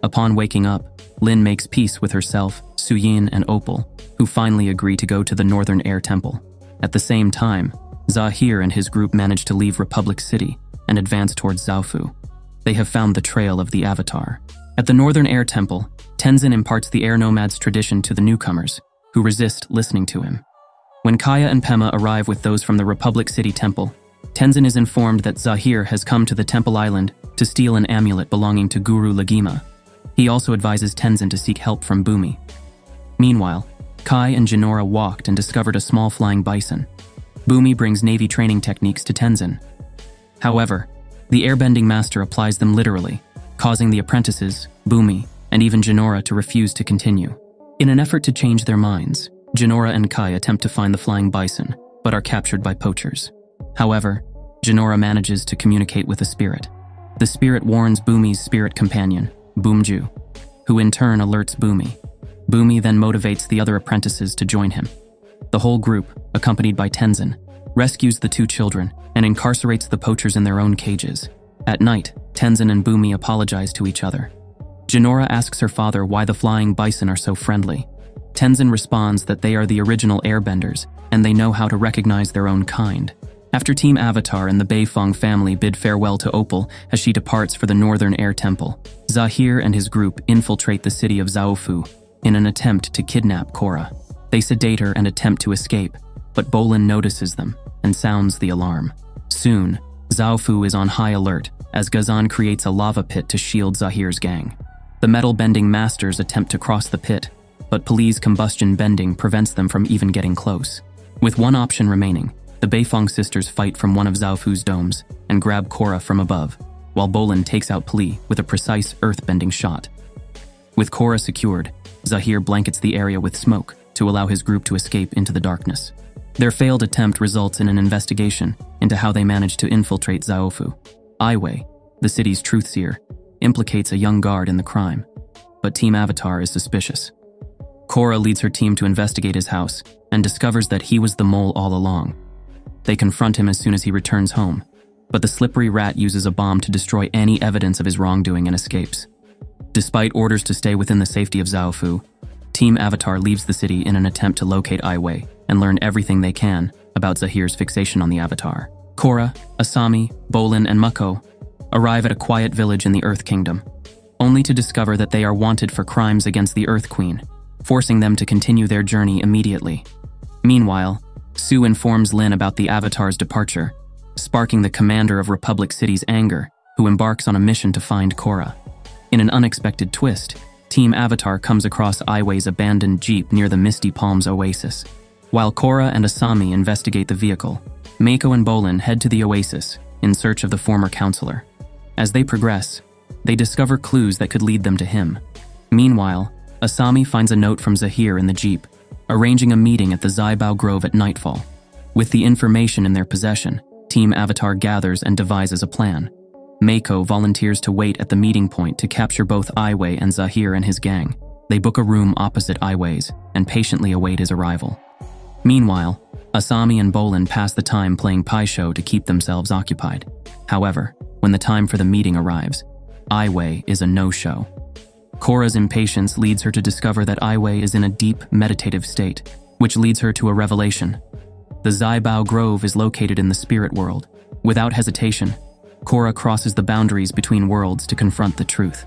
Upon waking up, Lin makes peace with herself, Suyin, and Opal, who finally agree to go to the Northern Air Temple. At the same time, Zahir and his group manage to leave Republic City and advance towards Zaofu. They have found the trail of the Avatar. At the Northern Air Temple, Tenzin imparts the Air Nomad's tradition to the newcomers, who resist listening to him. When Kaya and Pema arrive with those from the Republic City Temple, Tenzin is informed that Zahir has come to the Temple Island to steal an amulet belonging to Guru Lagima. He also advises Tenzin to seek help from Bumi. Meanwhile, Kai and Jinora walked and discovered a small flying bison. Bumi brings Navy training techniques to Tenzin. However, the Airbending Master applies them literally, causing the apprentices, Bumi, and even Jinora to refuse to continue. In an effort to change their minds, Jinora and Kai attempt to find the flying bison, but are captured by poachers. However, Jinora manages to communicate with a spirit. The spirit warns Bumi's spirit companion, Boomju, who in turn alerts Bumi. Bumi then motivates the other apprentices to join him. The whole group, accompanied by Tenzin, rescues the two children and incarcerates the poachers in their own cages. At night, Tenzin and Bumi apologize to each other. Jinora asks her father why the flying bison are so friendly. Tenzin responds that they are the original airbenders and they know how to recognize their own kind. After Team Avatar and the Beifong family bid farewell to Opal as she departs for the Northern Air Temple, Zahir and his group infiltrate the city of Zaofu in an attempt to kidnap Korra. They sedate her and attempt to escape, but Bolin notices them and sounds the alarm. Soon, Zaofu is on high alert as Ghazan creates a lava pit to shield Zahir's gang. The metal-bending masters attempt to cross the pit, but Pali's combustion bending prevents them from even getting close. With one option remaining, the Beifong sisters fight from one of Zaofu's domes and grab Korra from above, while Bolin takes out Pali with a precise earth-bending shot. With Korra secured, Zahir blankets the area with smoke to allow his group to escape into the darkness. Their failed attempt results in an investigation into how they managed to infiltrate Zaofu. Aiwei, the city's truthseer, implicates a young guard in the crime, but Team Avatar is suspicious. Korra leads her team to investigate his house and discovers that he was the mole all along. They confront him as soon as he returns home, but the slippery rat uses a bomb to destroy any evidence of his wrongdoing and escapes. Despite orders to stay within the safety of Zaofu, Team Avatar leaves the city in an attempt to locate Aiwei and learn everything they can about Zahir's fixation on the Avatar. Korra, Asami, Bolin, and Mako arrive at a quiet village in the Earth Kingdom, only to discover that they are wanted for crimes against the Earth Queen, forcing them to continue their journey immediately. Meanwhile, Sue informs Lin about the Avatar's departure, sparking the commander of Republic City's anger, who embarks on a mission to find Korra. In an unexpected twist, Team Avatar comes across Aiwei's abandoned jeep near the Misty Palms oasis. While Korra and Asami investigate the vehicle, Mako and Bolin head to the oasis in search of the former counselor. As they progress, they discover clues that could lead them to him. Meanwhile, Asami finds a note from Zahir in the jeep, arranging a meeting at the Zaibao Grove at nightfall. With the information in their possession, Team Avatar gathers and devises a plan. Mako volunteers to wait at the meeting point to capture both Aiwei and Zahir and his gang. They book a room opposite Aiwei's and patiently await his arrival. Meanwhile, Asami and Bolin pass the time playing Pai Sho to keep themselves occupied. However, when the time for the meeting arrives, Aiwei is a no-show. Korra's impatience leads her to discover that Aiwei is in a deep, meditative state, which leads her to a revelation. The Zaibao Grove is located in the spirit world. Without hesitation, Korra crosses the boundaries between worlds to confront the truth.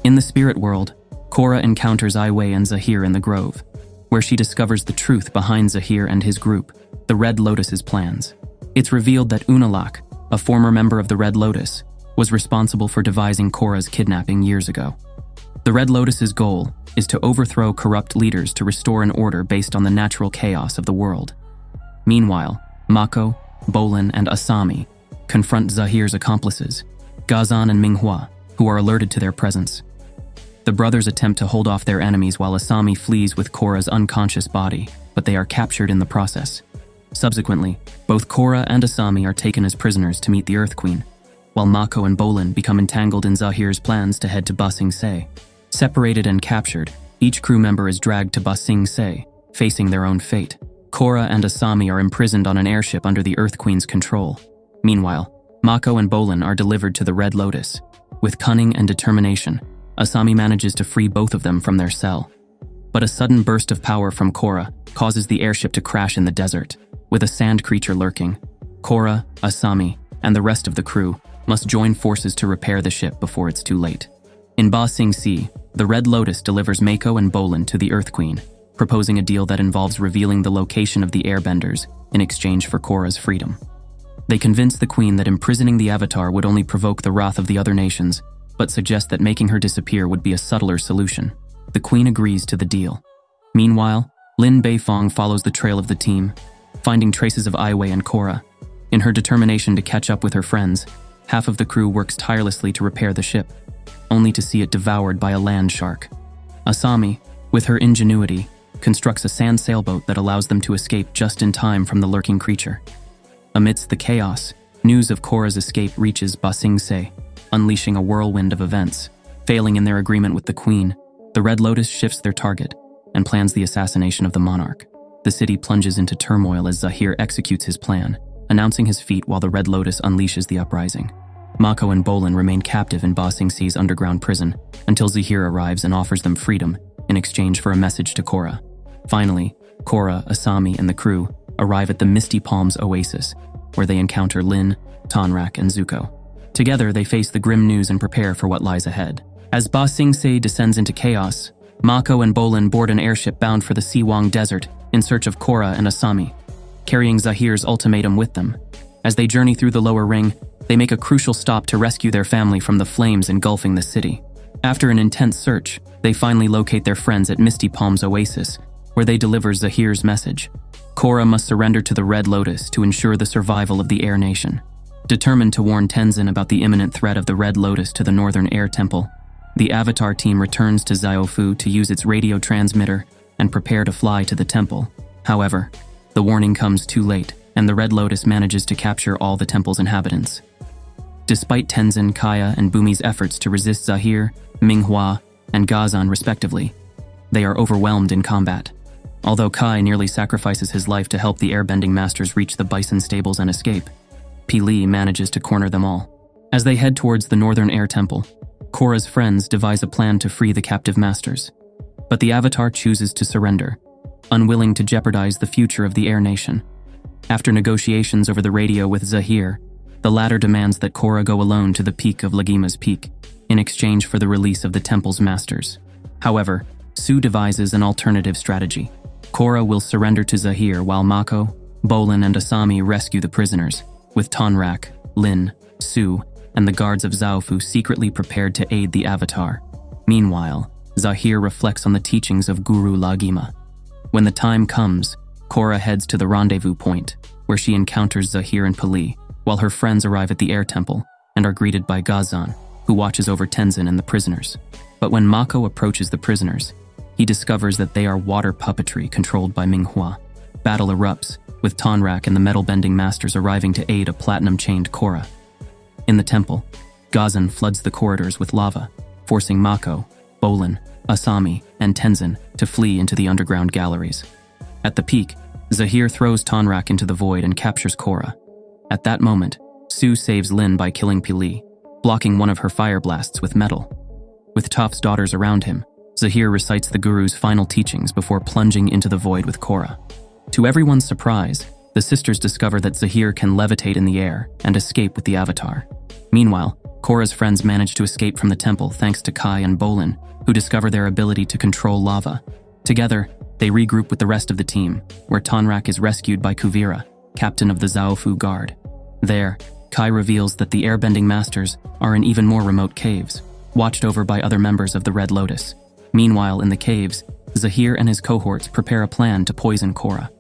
In the spirit world, Korra encounters Aiwei and Zahir in the grove, where she discovers the truth behind Zahir and his group, the Red Lotus's plans. It's revealed that Unalak, a former member of the Red Lotus, was responsible for devising Korra's kidnapping years ago. The Red Lotus's goal is to overthrow corrupt leaders to restore an order based on the natural chaos of the world. Meanwhile, Mako, Bolin, and Asami confront Zahir's accomplices, Ghazan and Minghua, who are alerted to their presence. The brothers attempt to hold off their enemies while Asami flees with Korra's unconscious body, but they are captured in the process. Subsequently, both Korra and Asami are taken as prisoners to meet the Earth Queen, while Mako and Bolin become entangled in Zahir's plans to head to Ba Sing Se. Separated and captured, each crew member is dragged to Ba Sing Se, facing their own fate. Korra and Asami are imprisoned on an airship under the Earth Queen's control. Meanwhile, Mako and Bolin are delivered to the Red Lotus. With cunning and determination, Asami manages to free both of them from their cell. But a sudden burst of power from Korra causes the airship to crash in the desert, with a sand creature lurking. Korra, Asami, and the rest of the crew must join forces to repair the ship before it's too late. In Ba Sing Se, the Red Lotus delivers Mako and Bolin to the Earth Queen, proposing a deal that involves revealing the location of the Airbenders in exchange for Korra's freedom. They convince the Queen that imprisoning the Avatar would only provoke the wrath of the other nations, but suggest that making her disappear would be a subtler solution. The Queen agrees to the deal. Meanwhile, Lin Beifong follows the trail of the team, finding traces of Aiwei and Korra. In her determination to catch up with her friends, half of the crew works tirelessly to repair the ship, only to see it devoured by a land shark. Asami, with her ingenuity, constructs a sand sailboat that allows them to escape just in time from the lurking creature. Amidst the chaos, news of Korra's escape reaches Ba Sing Se, unleashing a whirlwind of events. Failing in their agreement with the Queen, the Red Lotus shifts their target and plans the assassination of the monarch. The city plunges into turmoil as Zahir executes his plan, announcing his feat while the Red Lotus unleashes the uprising. Mako and Bolin remain captive in Ba Sing Se's underground prison until Zahir arrives and offers them freedom in exchange for a message to Korra. Finally, Korra, Asami, and the crew arrive at the Misty Palms Oasis, where they encounter Lin, Tonrak, and Zuko. Together, they face the grim news and prepare for what lies ahead. As Ba Sing Se descends into chaos, Mako and Bolin board an airship bound for the Siwang Desert in search of Korra and Asami, carrying Zahir's ultimatum with them. As they journey through the lower ring, they make a crucial stop to rescue their family from the flames engulfing the city. After an intense search, they finally locate their friends at Misty Palms Oasis, where they deliver Zahir's message. Korra must surrender to the Red Lotus to ensure the survival of the Air Nation. Determined to warn Tenzin about the imminent threat of the Red Lotus to the Northern Air Temple, the Avatar team returns to Xiaofu to use its radio transmitter and prepare to fly to the temple. However, the warning comes too late, and the Red Lotus manages to capture all the temple's inhabitants. Despite Tenzin, Kaya, and Bumi's efforts to resist Zahir, Minghua, and Gazan respectively, they are overwhelmed in combat. Although Kai nearly sacrifices his life to help the Airbending Masters reach the Bison stables and escape, Pili manages to corner them all. As they head towards the Northern Air Temple, Korra's friends devise a plan to free the captive masters. But the Avatar chooses to surrender, unwilling to jeopardize the future of the Air Nation. After negotiations over the radio with Zahir, the latter demands that Korra go alone to the peak of Lagima's Peak, in exchange for the release of the temple's masters. However, Su devises an alternative strategy. Korra will surrender to Zahir while Mako, Bolin, and Asami rescue the prisoners, with Tonrak, Lin, Su, and the guards of Zaofu secretly prepared to aid the Avatar. Meanwhile, Zahir reflects on the teachings of Guru Lagima. When the time comes, Korra heads to the rendezvous point, where she encounters Zahir and Pili, while her friends arrive at the Air Temple and are greeted by Gazan, who watches over Tenzin and the prisoners. But when Mako approaches the prisoners, he discovers that they are water puppetry controlled by Minghua. Battle erupts, with Tonrak and the metal-bending masters arriving to aid a platinum-chained Korra. In the temple, Gazan floods the corridors with lava, forcing Mako, Bolin, Asami, and Tenzin to flee into the underground galleries. At the peak, Zahir throws Tonrak into the void and captures Korra. At that moment, Su saves Lin by killing Pili, blocking one of her fire blasts with metal. With Toph's daughters around him, Zahir recites the Guru's final teachings before plunging into the void with Korra. To everyone's surprise, the sisters discover that Zahir can levitate in the air and escape with the Avatar. Meanwhile, Korra's friends manage to escape from the temple thanks to Kai and Bolin, who discover their ability to control lava. Together, they regroup with the rest of the team, where Tonrak is rescued by Kuvira, captain of the Zaofu Guard. There, Kai reveals that the Airbending Masters are in even more remote caves, watched over by other members of the Red Lotus. Meanwhile, in the caves, Zahir and his cohorts prepare a plan to poison Korra.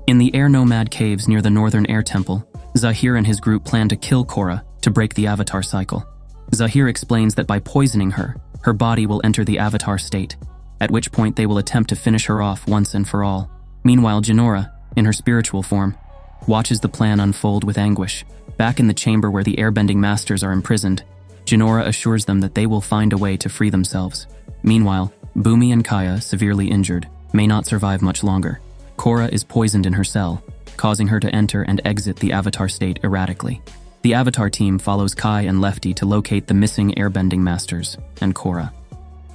In the Air Nomad caves near the Northern Air Temple, Zahir and his group plan to kill Korra to break the Avatar cycle. Zahir explains that by poisoning her, her body will enter the Avatar state, at which point they will attempt to finish her off once and for all. Meanwhile, Jinora, in her spiritual form, watches the plan unfold with anguish. Back in the chamber where the Airbending Masters are imprisoned, Jinora assures them that they will find a way to free themselves. Meanwhile, Bumi and Kaya, severely injured, may not survive much longer. Korra is poisoned in her cell, causing her to enter and exit the Avatar state erratically. The Avatar team follows Kai and Lefty to locate the missing Airbending Masters and Korra.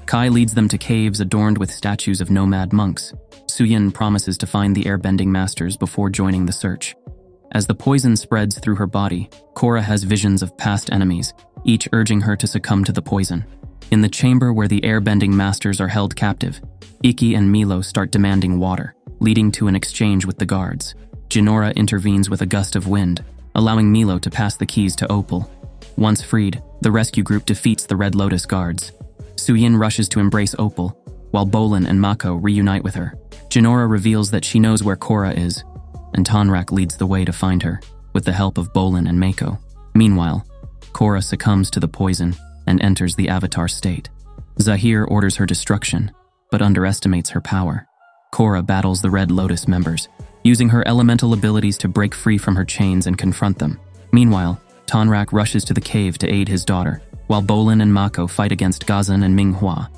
Kai leads them to caves adorned with statues of nomad monks. Suyin promises to find the Airbending Masters before joining the search. As the poison spreads through her body, Korra has visions of past enemies, each urging her to succumb to the poison. In the chamber where the Airbending Masters are held captive, Ikki and Milo start demanding water, leading to an exchange with the guards. Jinora intervenes with a gust of wind, allowing Milo to pass the keys to Opal. Once freed, the rescue group defeats the Red Lotus guards. Suyin rushes to embrace Opal, while Bolin and Mako reunite with her. Jinora reveals that she knows where Korra is, and Tonrak leads the way to find her, with the help of Bolin and Mako. Meanwhile, Korra succumbs to the poison and enters the Avatar state. Zahir orders her destruction, but underestimates her power. Korra battles the Red Lotus members, using her elemental abilities to break free from her chains and confront them. Meanwhile, Tonrak rushes to the cave to aid his daughter, while Bolin and Mako fight against Gazan and Minghua.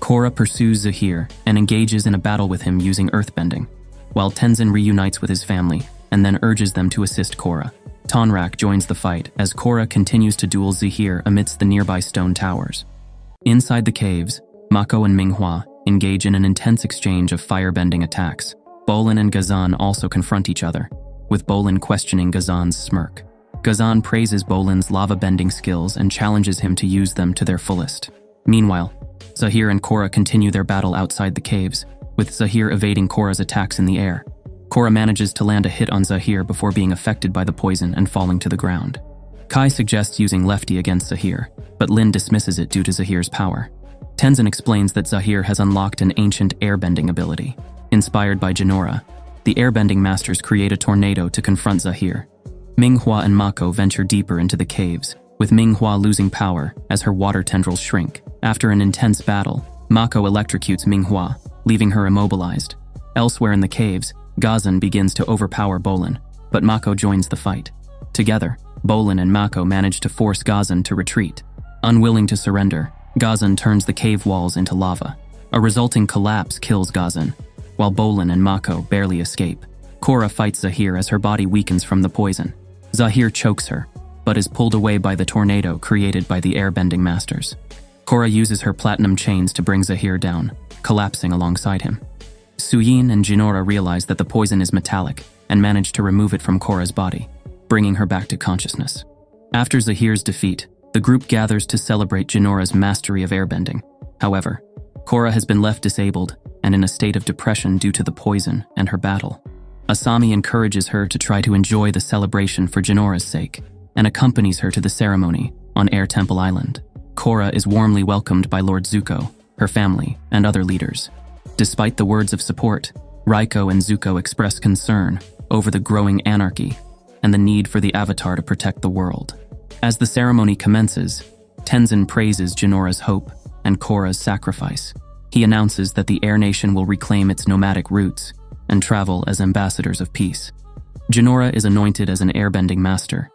Korra pursues Zahir and engages in a battle with him using earthbending, while Tenzin reunites with his family and then urges them to assist Korra. Tonrak joins the fight as Korra continues to duel Zahir amidst the nearby stone towers. Inside the caves, Mako and Minghua engage in an intense exchange of firebending attacks. Bolin and Gazan also confront each other, with Bolin questioning Gazan's smirk. Gazan praises Bolin's lava-bending skills and challenges him to use them to their fullest. Meanwhile, Zahir and Korra continue their battle outside the caves, with Zahir evading Korra's attacks in the air. Korra manages to land a hit on Zahir before being affected by the poison and falling to the ground. Kai suggests using Lefty against Zahir, but Lin dismisses it due to Zahir's power. Tenzin explains that Zahir has unlocked an ancient airbending ability. Inspired by Jinora, the Airbending Masters create a tornado to confront Zahir. Minghua and Mako venture deeper into the caves, with Minghua losing power as her water tendrils shrink. After an intense battle, Mako electrocutes Minghua, leaving her immobilized. Elsewhere in the caves, Gazan begins to overpower Bolin, but Mako joins the fight. Together, Bolin and Mako manage to force Gazan to retreat. Unwilling to surrender, Gazan turns the cave walls into lava. A resulting collapse kills Gazan, while Bolin and Mako barely escape. Korra fights Zahir as her body weakens from the poison. Zahir chokes her, but is pulled away by the tornado created by the Airbending Masters. Korra uses her platinum chains to bring Zahir down, collapsing alongside him. Suyin and Jinora realize that the poison is metallic and manage to remove it from Korra's body, bringing her back to consciousness. After Zahir's defeat, the group gathers to celebrate Jinora's mastery of airbending. However, Korra has been left disabled and in a state of depression due to the poison and her battle. Asami encourages her to try to enjoy the celebration for Jinora's sake and accompanies her to the ceremony on Air Temple Island. Korra is warmly welcomed by Lord Zuko, her family, and other leaders. Despite the words of support, Raiko and Zuko express concern over the growing anarchy and the need for the Avatar to protect the world. As the ceremony commences, Tenzin praises Jinora's hope and Korra's sacrifice. He announces that the Air Nation will reclaim its nomadic roots and travel as ambassadors of peace. Jinora is anointed as an Airbending Master,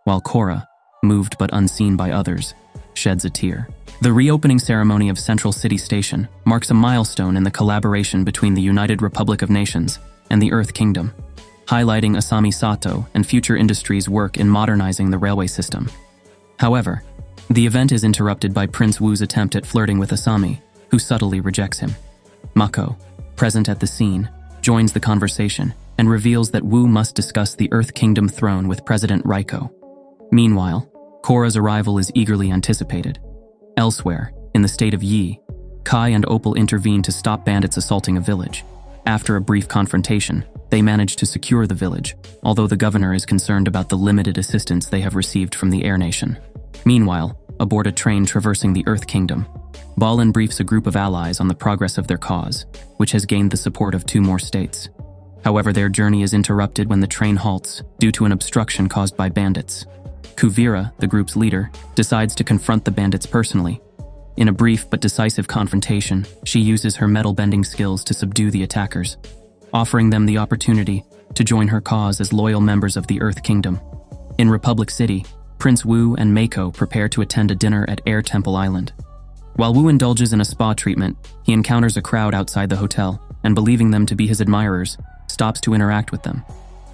while Korra, moved but unseen by others, sheds a tear. The reopening ceremony of Central City Station marks a milestone in the collaboration between the United Republic of Nations and the Earth Kingdom, highlighting Asami Sato and Future Industries' work in modernizing the railway system. However, the event is interrupted by Prince Wu's attempt at flirting with Asami, who subtly rejects him. Mako, present at the scene, joins the conversation and reveals that Wu must discuss the Earth Kingdom throne with President Raiko. Meanwhile, Korra's arrival is eagerly anticipated. Elsewhere, in the state of Yi, Kai and Opal intervene to stop bandits assaulting a village. After a brief confrontation, they manage to secure the village, although the governor is concerned about the limited assistance they have received from the Air Nation. Meanwhile, aboard a train traversing the Earth Kingdom, Balin briefs a group of allies on the progress of their cause, which has gained the support of 2 more states. However, their journey is interrupted when the train halts due to an obstruction caused by bandits. Kuvira, the group's leader, decides to confront the bandits personally. In a brief but decisive confrontation, she uses her metal-bending skills to subdue the attackers, offering them the opportunity to join her cause as loyal members of the Earth Kingdom. In Republic City, Prince Wu and Mako prepare to attend a dinner at Air Temple Island. While Wu indulges in a spa treatment, he encounters a crowd outside the hotel and, believing them to be his admirers, stops to interact with them.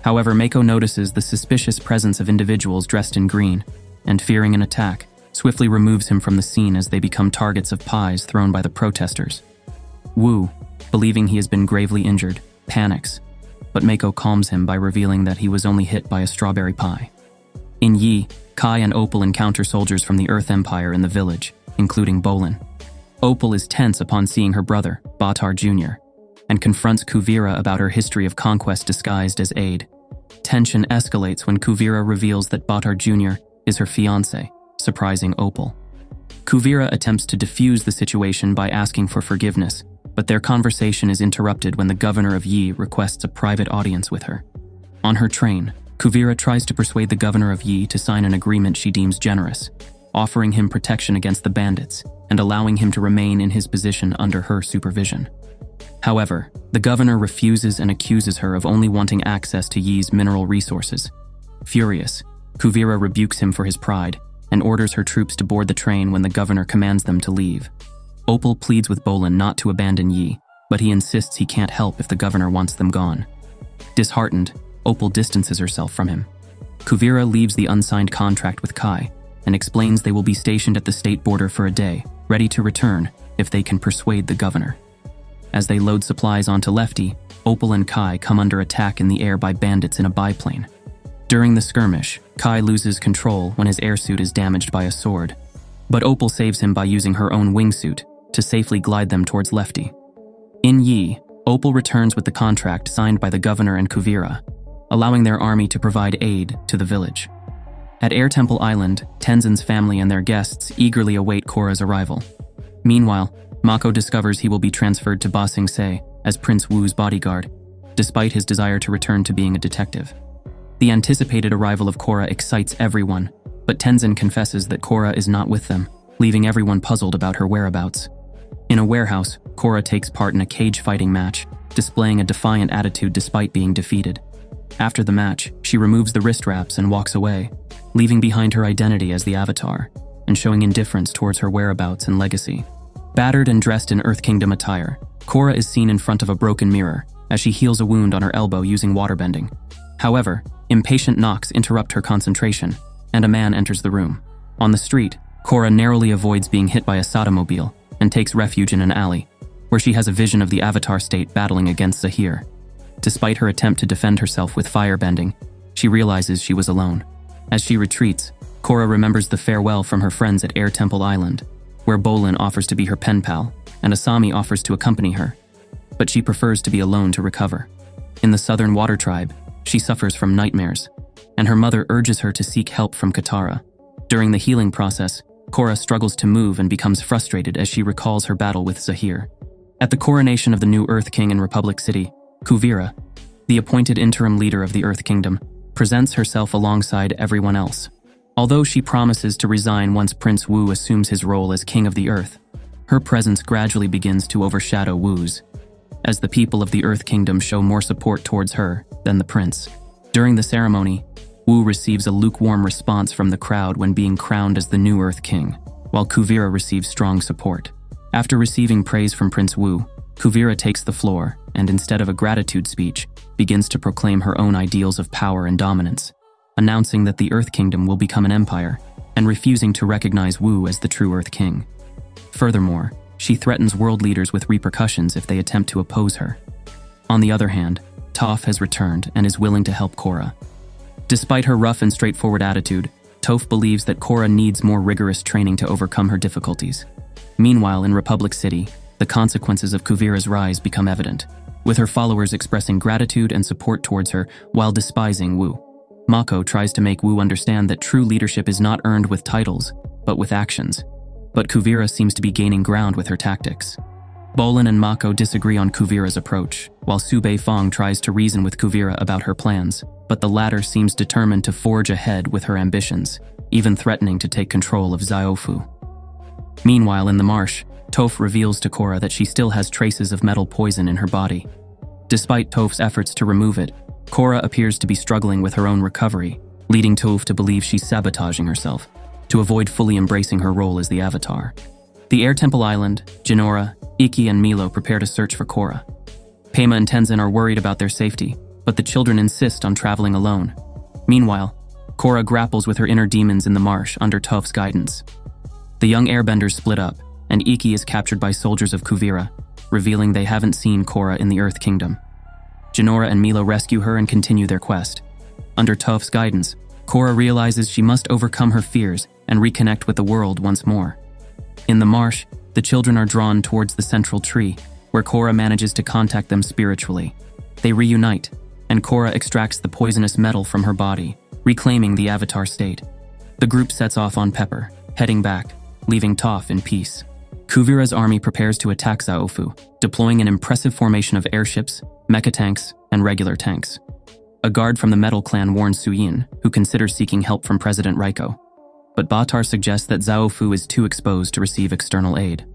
However, Mako notices the suspicious presence of individuals dressed in green and, fearing an attack, swiftly removes him from the scene as they become targets of pies thrown by the protesters. Wu, believing he has been gravely injured, panics, but Mako calms him by revealing that he was only hit by a strawberry pie. In Yi, Kai and Opal encounter soldiers from the Earth Empire in the village, including Bolin. Opal is tense upon seeing her brother, Batar Jr., and confronts Kuvira about her history of conquest disguised as aid. Tension escalates when Kuvira reveals that Batar Jr. is her fiancé, surprising Opal. Kuvira attempts to defuse the situation by asking for forgiveness, but their conversation is interrupted when the governor of Yi requests a private audience with her. On her train, Kuvira tries to persuade the governor of Yi to sign an agreement she deems generous, offering him protection against the bandits and allowing him to remain in his position under her supervision. However, the governor refuses and accuses her of only wanting access to Yi's mineral resources. Furious, Kuvira rebukes him for his pride and orders her troops to board the train when the governor commands them to leave. Opal pleads with Bolin not to abandon Yi, but he insists he can't help if the governor wants them gone. Disheartened, Opal distances herself from him. Kuvira leaves the unsigned contract with Kai and explains they will be stationed at the state border for a day, ready to return if they can persuade the governor. As they load supplies onto Lefty, Opal and Kai come under attack in the air by bandits in a biplane. During the skirmish, Kai loses control when his airsuit is damaged by a sword, but Opal saves him by using her own wingsuit to safely glide them towards Lefty. In Yi, Opal returns with the contract signed by the governor and Kuvira, allowing their army to provide aid to the village. At Air Temple Island, Tenzin's family and their guests eagerly await Korra's arrival. Meanwhile, Mako discovers he will be transferred to Ba Sing Se as Prince Wu's bodyguard, despite his desire to return to being a detective. The anticipated arrival of Korra excites everyone, but Tenzin confesses that Korra is not with them, leaving everyone puzzled about her whereabouts. In a warehouse, Korra takes part in a cage-fighting match, displaying a defiant attitude despite being defeated. After the match, she removes the wrist wraps and walks away, leaving behind her identity as the Avatar, and showing indifference towards her whereabouts and legacy. Battered and dressed in Earth Kingdom attire, Korra is seen in front of a broken mirror as she heals a wound on her elbow using waterbending. However, impatient knocks interrupt her concentration, and a man enters the room. On the street, Korra narrowly avoids being hit by a Sotomobile and takes refuge in an alley, where she has a vision of the Avatar state battling against Zahir. Despite her attempt to defend herself with firebending, she realizes she was alone. As she retreats, Korra remembers the farewell from her friends at Air Temple Island, where Bolin offers to be her pen pal, and Asami offers to accompany her, but she prefers to be alone to recover. In the Southern Water Tribe, she suffers from nightmares, and her mother urges her to seek help from Katara. During the healing process, Korra struggles to move and becomes frustrated as she recalls her battle with Zahir. At the coronation of the new Earth King in Republic City, Kuvira, the appointed interim leader of the Earth Kingdom, presents herself alongside everyone else. Although she promises to resign once Prince Wu assumes his role as King of the Earth, her presence gradually begins to overshadow Wu's, as the people of the Earth Kingdom show more support towards her than the prince. During the ceremony, Wu receives a lukewarm response from the crowd when being crowned as the new Earth King, while Kuvira receives strong support. After receiving praise from Prince Wu, Kuvira takes the floor and, instead of a gratitude speech, begins to proclaim her own ideals of power and dominance, announcing that the Earth Kingdom will become an empire and refusing to recognize Wu as the true Earth King. Furthermore, she threatens world leaders with repercussions if they attempt to oppose her. On the other hand, Toph has returned and is willing to help Korra. Despite her rough and straightforward attitude, Toph believes that Korra needs more rigorous training to overcome her difficulties. Meanwhile, in Republic City, the consequences of Kuvira's rise become evident, with her followers expressing gratitude and support towards her while despising Wu. Mako tries to make Wu understand that true leadership is not earned with titles, but with actions. But Kuvira seems to be gaining ground with her tactics. Bolin and Mako disagree on Kuvira's approach, while Su Beifong tries to reason with Kuvira about her plans, but the latter seems determined to forge ahead with her ambitions, even threatening to take control of Xiaofu. Meanwhile, in the marsh, Toph reveals to Korra that she still has traces of metal poison in her body. Despite Toph's efforts to remove it, Korra appears to be struggling with her own recovery, leading Toph to believe she's sabotaging herself, to avoid fully embracing her role as the Avatar. The Air Temple Island, Jinora, Ikki, and Milo prepare to search for Korra. Pema and Tenzin are worried about their safety, but the children insist on traveling alone. Meanwhile, Korra grapples with her inner demons in the marsh under Toph's guidance. The young airbenders split up, and Ikki is captured by soldiers of Kuvira, revealing they haven't seen Korra in the Earth Kingdom. Jinora and Milo rescue her and continue their quest. Under Toph's guidance, Korra realizes she must overcome her fears and reconnect with the world once more. In the marsh, the children are drawn towards the central tree, where Korra manages to contact them spiritually. They reunite, and Korra extracts the poisonous metal from her body, reclaiming the Avatar state. The group sets off on Pepper, heading back, leaving Toph in peace. Kuvira's army prepares to attack Xiaofu, deploying an impressive formation of airships, mecha tanks, and regular tanks. A guard from the Metal Clan warns Suyin, who considers seeking help from President Raiko. But Batar suggests that Xiaofu is too exposed to receive external aid.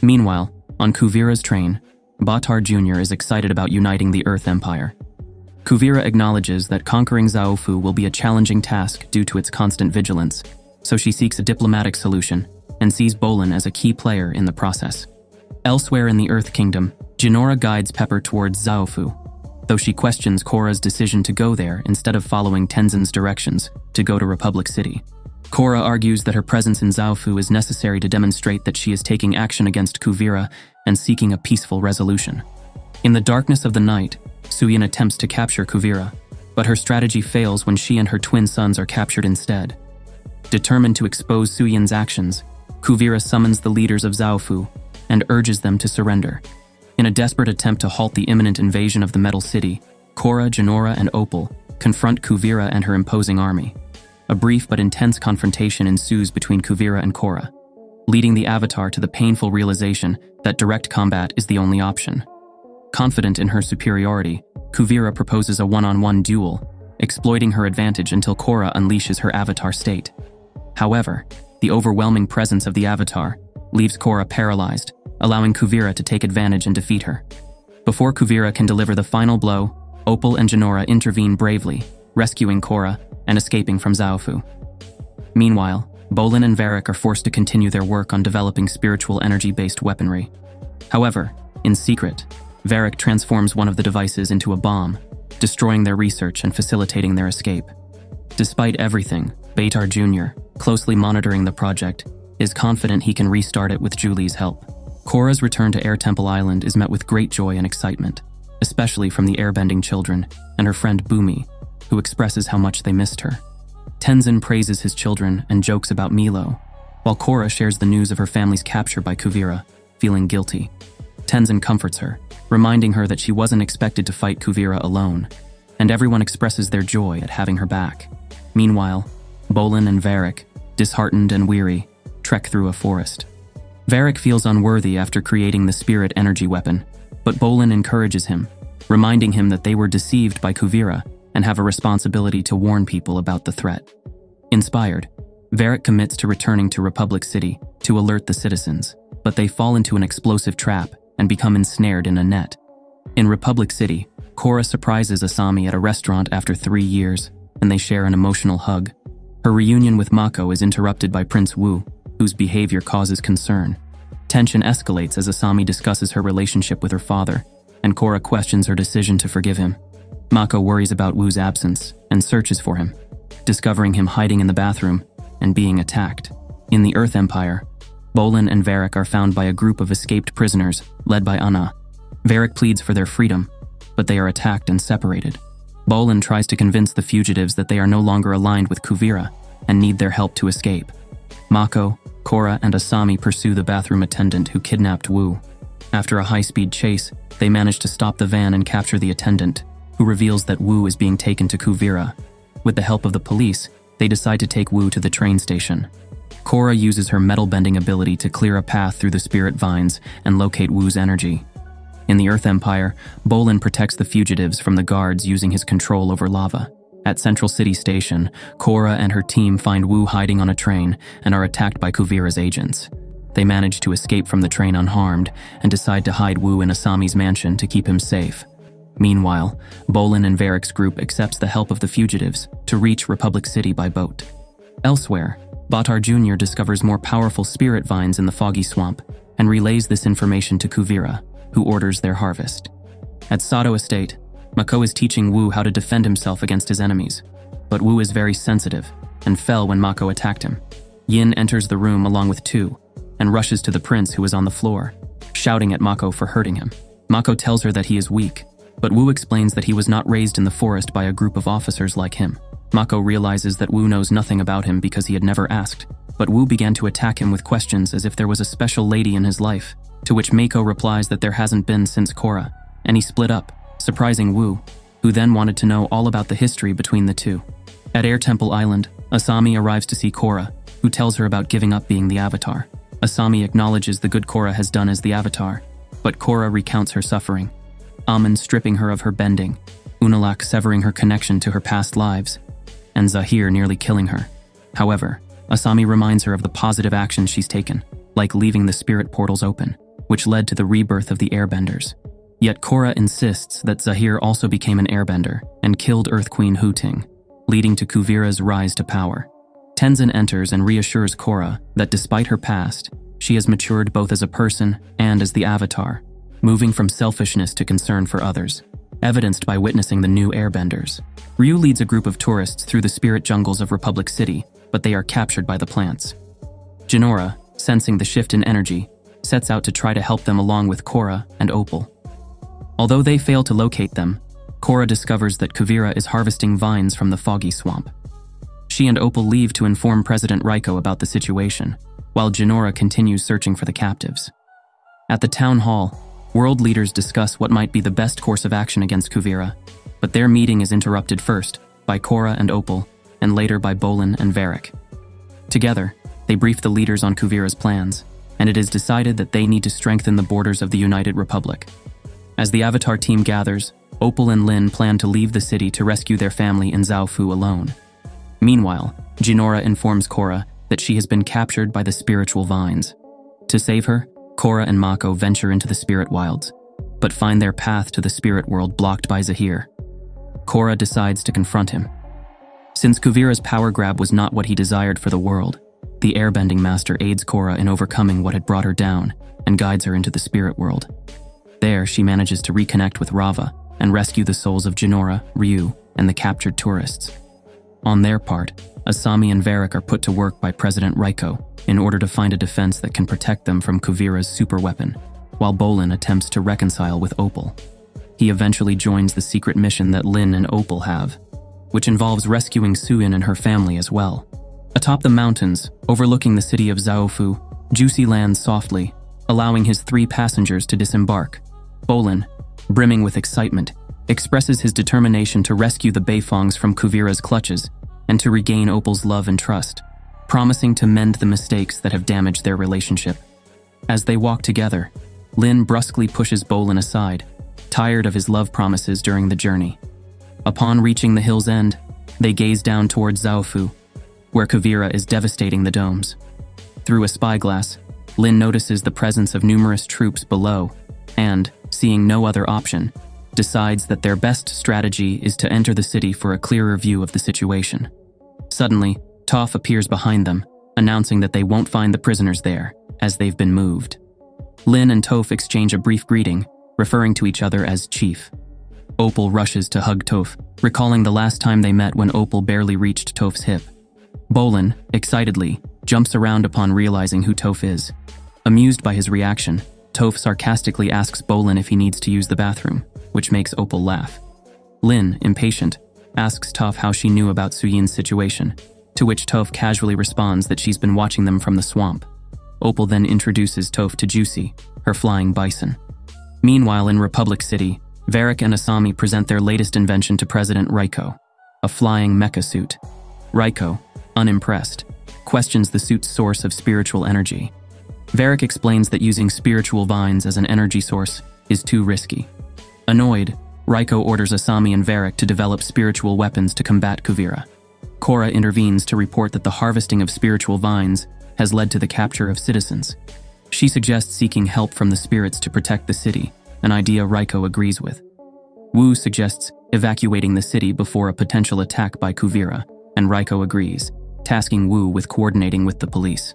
Meanwhile, on Kuvira's train, Avatar Jr. is excited about uniting the Earth Empire. Kuvira acknowledges that conquering Zaofu will be a challenging task due to its constant vigilance, so she seeks a diplomatic solution and sees Bolin as a key player in the process. Elsewhere in the Earth Kingdom, Jinora guides Pepper towards Zaofu, though she questions Korra's decision to go there instead of following Tenzin's directions to go to Republic City. Korra argues that her presence in Zaofu is necessary to demonstrate that she is taking action against Kuvira and seeking a peaceful resolution. In the darkness of the night, Suyin attempts to capture Kuvira, but her strategy fails when she and her twin sons are captured instead. Determined to expose Suyin's actions, Kuvira summons the leaders of Zaofu and urges them to surrender. In a desperate attempt to halt the imminent invasion of the Metal City, Korra, Jinora, and Opal confront Kuvira and her imposing army. A brief but intense confrontation ensues between Kuvira and Korra, leading the Avatar to the painful realization that direct combat is the only option. Confident in her superiority, Kuvira proposes a one-on-one duel, exploiting her advantage until Korra unleashes her Avatar state. However, the overwhelming presence of the Avatar leaves Korra paralyzed, allowing Kuvira to take advantage and defeat her. Before Kuvira can deliver the final blow, Opal and Jinora intervene bravely, rescuing Korra and escaping from Zaofu. Meanwhile, Bolin and Varric are forced to continue their work on developing spiritual energy-based weaponry. However, in secret, Varric transforms one of the devices into a bomb, destroying their research and facilitating their escape. Despite everything, Avatar Jr., closely monitoring the project, is confident he can restart it with Julie's help. Korra's return to Air Temple Island is met with great joy and excitement, especially from the airbending children and her friend Bumi, who expresses how much they missed her. Tenzin praises his children and jokes about Milo, while Korra shares the news of her family's capture by Kuvira, feeling guilty. Tenzin comforts her, reminding her that she wasn't expected to fight Kuvira alone, and everyone expresses their joy at having her back. Meanwhile, Bolin and Varric, disheartened and weary, trek through a forest. Varric feels unworthy after creating the spirit energy weapon, but Bolin encourages him, reminding him that they were deceived by Kuvira and have a responsibility to warn people about the threat. Inspired, Varric commits to returning to Republic City to alert the citizens, but they fall into an explosive trap and become ensnared in a net. In Republic City, Korra surprises Asami at a restaurant after 3 years, and they share an emotional hug. Her reunion with Mako is interrupted by Prince Wu, whose behavior causes concern. Tension escalates as Asami discusses her relationship with her father, and Korra questions her decision to forgive him. Mako worries about Wu's absence and searches for him, discovering him hiding in the bathroom and being attacked. In the Earth Empire, Bolin and Varric are found by a group of escaped prisoners led by Anna. Varric pleads for their freedom, but they are attacked and separated. Bolin tries to convince the fugitives that they are no longer aligned with Kuvira and need their help to escape. Mako, Korra, and Asami pursue the bathroom attendant who kidnapped Wu. After a high-speed chase, they manage to stop the van and capture the attendant, who reveals that Wu is being taken to Kuvira. With the help of the police, they decide to take Wu to the train station. Korra uses her metal-bending ability to clear a path through the spirit vines and locate Wu's energy. In the Earth Empire, Bolin protects the fugitives from the guards using his control over lava. At Central City Station, Korra and her team find Wu hiding on a train and are attacked by Kuvira's agents. They manage to escape from the train unharmed and decide to hide Wu in Asami's mansion to keep him safe. Meanwhile, Bolin and Varric's group accepts the help of the fugitives to reach Republic City by boat. Elsewhere, Avatar Jr. discovers more powerful spirit vines in the foggy swamp and relays this information to Kuvira, who orders their harvest. At Sato Estate, Mako is teaching Wu how to defend himself against his enemies, but Wu is very sensitive and fell when Mako attacked him. Yin enters the room along with Tu and rushes to the prince who is on the floor, shouting at Mako for hurting him. Mako tells her that he is weak, but Wu explains that he was not raised in the forest by a group of officers like him. Mako realizes that Wu knows nothing about him because he had never asked, but Wu began to attack him with questions as if there was a special lady in his life, to which Mako replies that there hasn't been since Korra, and he split up, surprising Wu, who then wanted to know all about the history between the two. At Air Temple Island, Asami arrives to see Korra, who tells her about giving up being the Avatar. Asami acknowledges the good Korra has done as the Avatar, but Korra recounts her suffering. Amun stripping her of her bending, Unalak severing her connection to her past lives, and Zahir nearly killing her. However, Asami reminds her of the positive actions she's taken, like leaving the spirit portals open, which led to the rebirth of the Airbenders. Yet Korra insists that Zahir also became an airbender and killed Earth Queen Hooting, leading to Kuvira's rise to power. Tenzin enters and reassures Korra that despite her past, she has matured both as a person and as the Avatar, moving from selfishness to concern for others, evidenced by witnessing the new airbenders. Ryu leads a group of tourists through the spirit jungles of Republic City, but they are captured by the plants. Jinora, sensing the shift in energy, sets out to try to help them along with Korra and Opal. Although they fail to locate them, Korra discovers that Kuvira is harvesting vines from the foggy swamp. She and Opal leave to inform President Raiko about the situation, while Jinora continues searching for the captives. At the town hall, world leaders discuss what might be the best course of action against Kuvira, but their meeting is interrupted first by Korra and Opal, and later by Bolin and Varric. Together, they brief the leaders on Kuvira's plans, and it is decided that they need to strengthen the borders of the United Republic. As the Avatar team gathers, Opal and Lin plan to leave the city to rescue their family in Zaofu alone. Meanwhile, Jinora informs Korra that she has been captured by the spiritual vines. To save her, Korra and Mako venture into the spirit wilds, but find their path to the spirit world blocked by Zahir. Korra decides to confront him. Since Kuvira's power grab was not what he desired for the world, the Airbending Master aids Korra in overcoming what had brought her down and guides her into the spirit world. There, she manages to reconnect with Rava and rescue the souls of Jinora, Ryu, and the captured tourists. On their part, Asami and Varric are put to work by President Raiko in order to find a defense that can protect them from Kuvira's superweapon, while Bolin attempts to reconcile with Opal. He eventually joins the secret mission that Lin and Opal have, which involves rescuing Suyin and her family as well. Atop the mountains, overlooking the city of Zaofu, Juicy lands softly, allowing his 3 passengers to disembark. Bolin, brimming with excitement, expresses his determination to rescue the Beifongs from Kuvira's clutches and to regain Opal's love and trust, promising to mend the mistakes that have damaged their relationship. As they walk together, Lin brusquely pushes Bolin aside, tired of his love promises during the journey. Upon reaching the hill's end, they gaze down towards Zaofu, where Kuvira is devastating the domes. Through a spyglass, Lin notices the presence of numerous troops below and, seeing no other option, decides that their best strategy is to enter the city for a clearer view of the situation. Suddenly, Toph appears behind them, announcing that they won't find the prisoners there, as they've been moved. Lin and Toph exchange a brief greeting, referring to each other as Chief. Opal rushes to hug Toph, recalling the last time they met when Opal barely reached Toph's hip. Bolin, excitedly, jumps around upon realizing who Toph is. Amused by his reaction, Toph sarcastically asks Bolin if he needs to use the bathroom, which makes Opal laugh. Lin, impatient, asks Toph how she knew about Suyin's situation, to which Toph casually responds that she's been watching them from the swamp. Opal then introduces Toph to Juicy, her flying bison. Meanwhile, in Republic City, Varric and Asami present their latest invention to President Raiko, a flying mecha suit. Raiko, unimpressed, questions the suit's source of spiritual energy. Varric explains that using spiritual vines as an energy source is too risky. Annoyed, Raiko orders Asami and Varric to develop spiritual weapons to combat Kuvira. Korra intervenes to report that the harvesting of spiritual vines has led to the capture of citizens. She suggests seeking help from the spirits to protect the city, an idea Raiko agrees with. Wu suggests evacuating the city before a potential attack by Kuvira, and Raiko agrees, tasking Wu with coordinating with the police.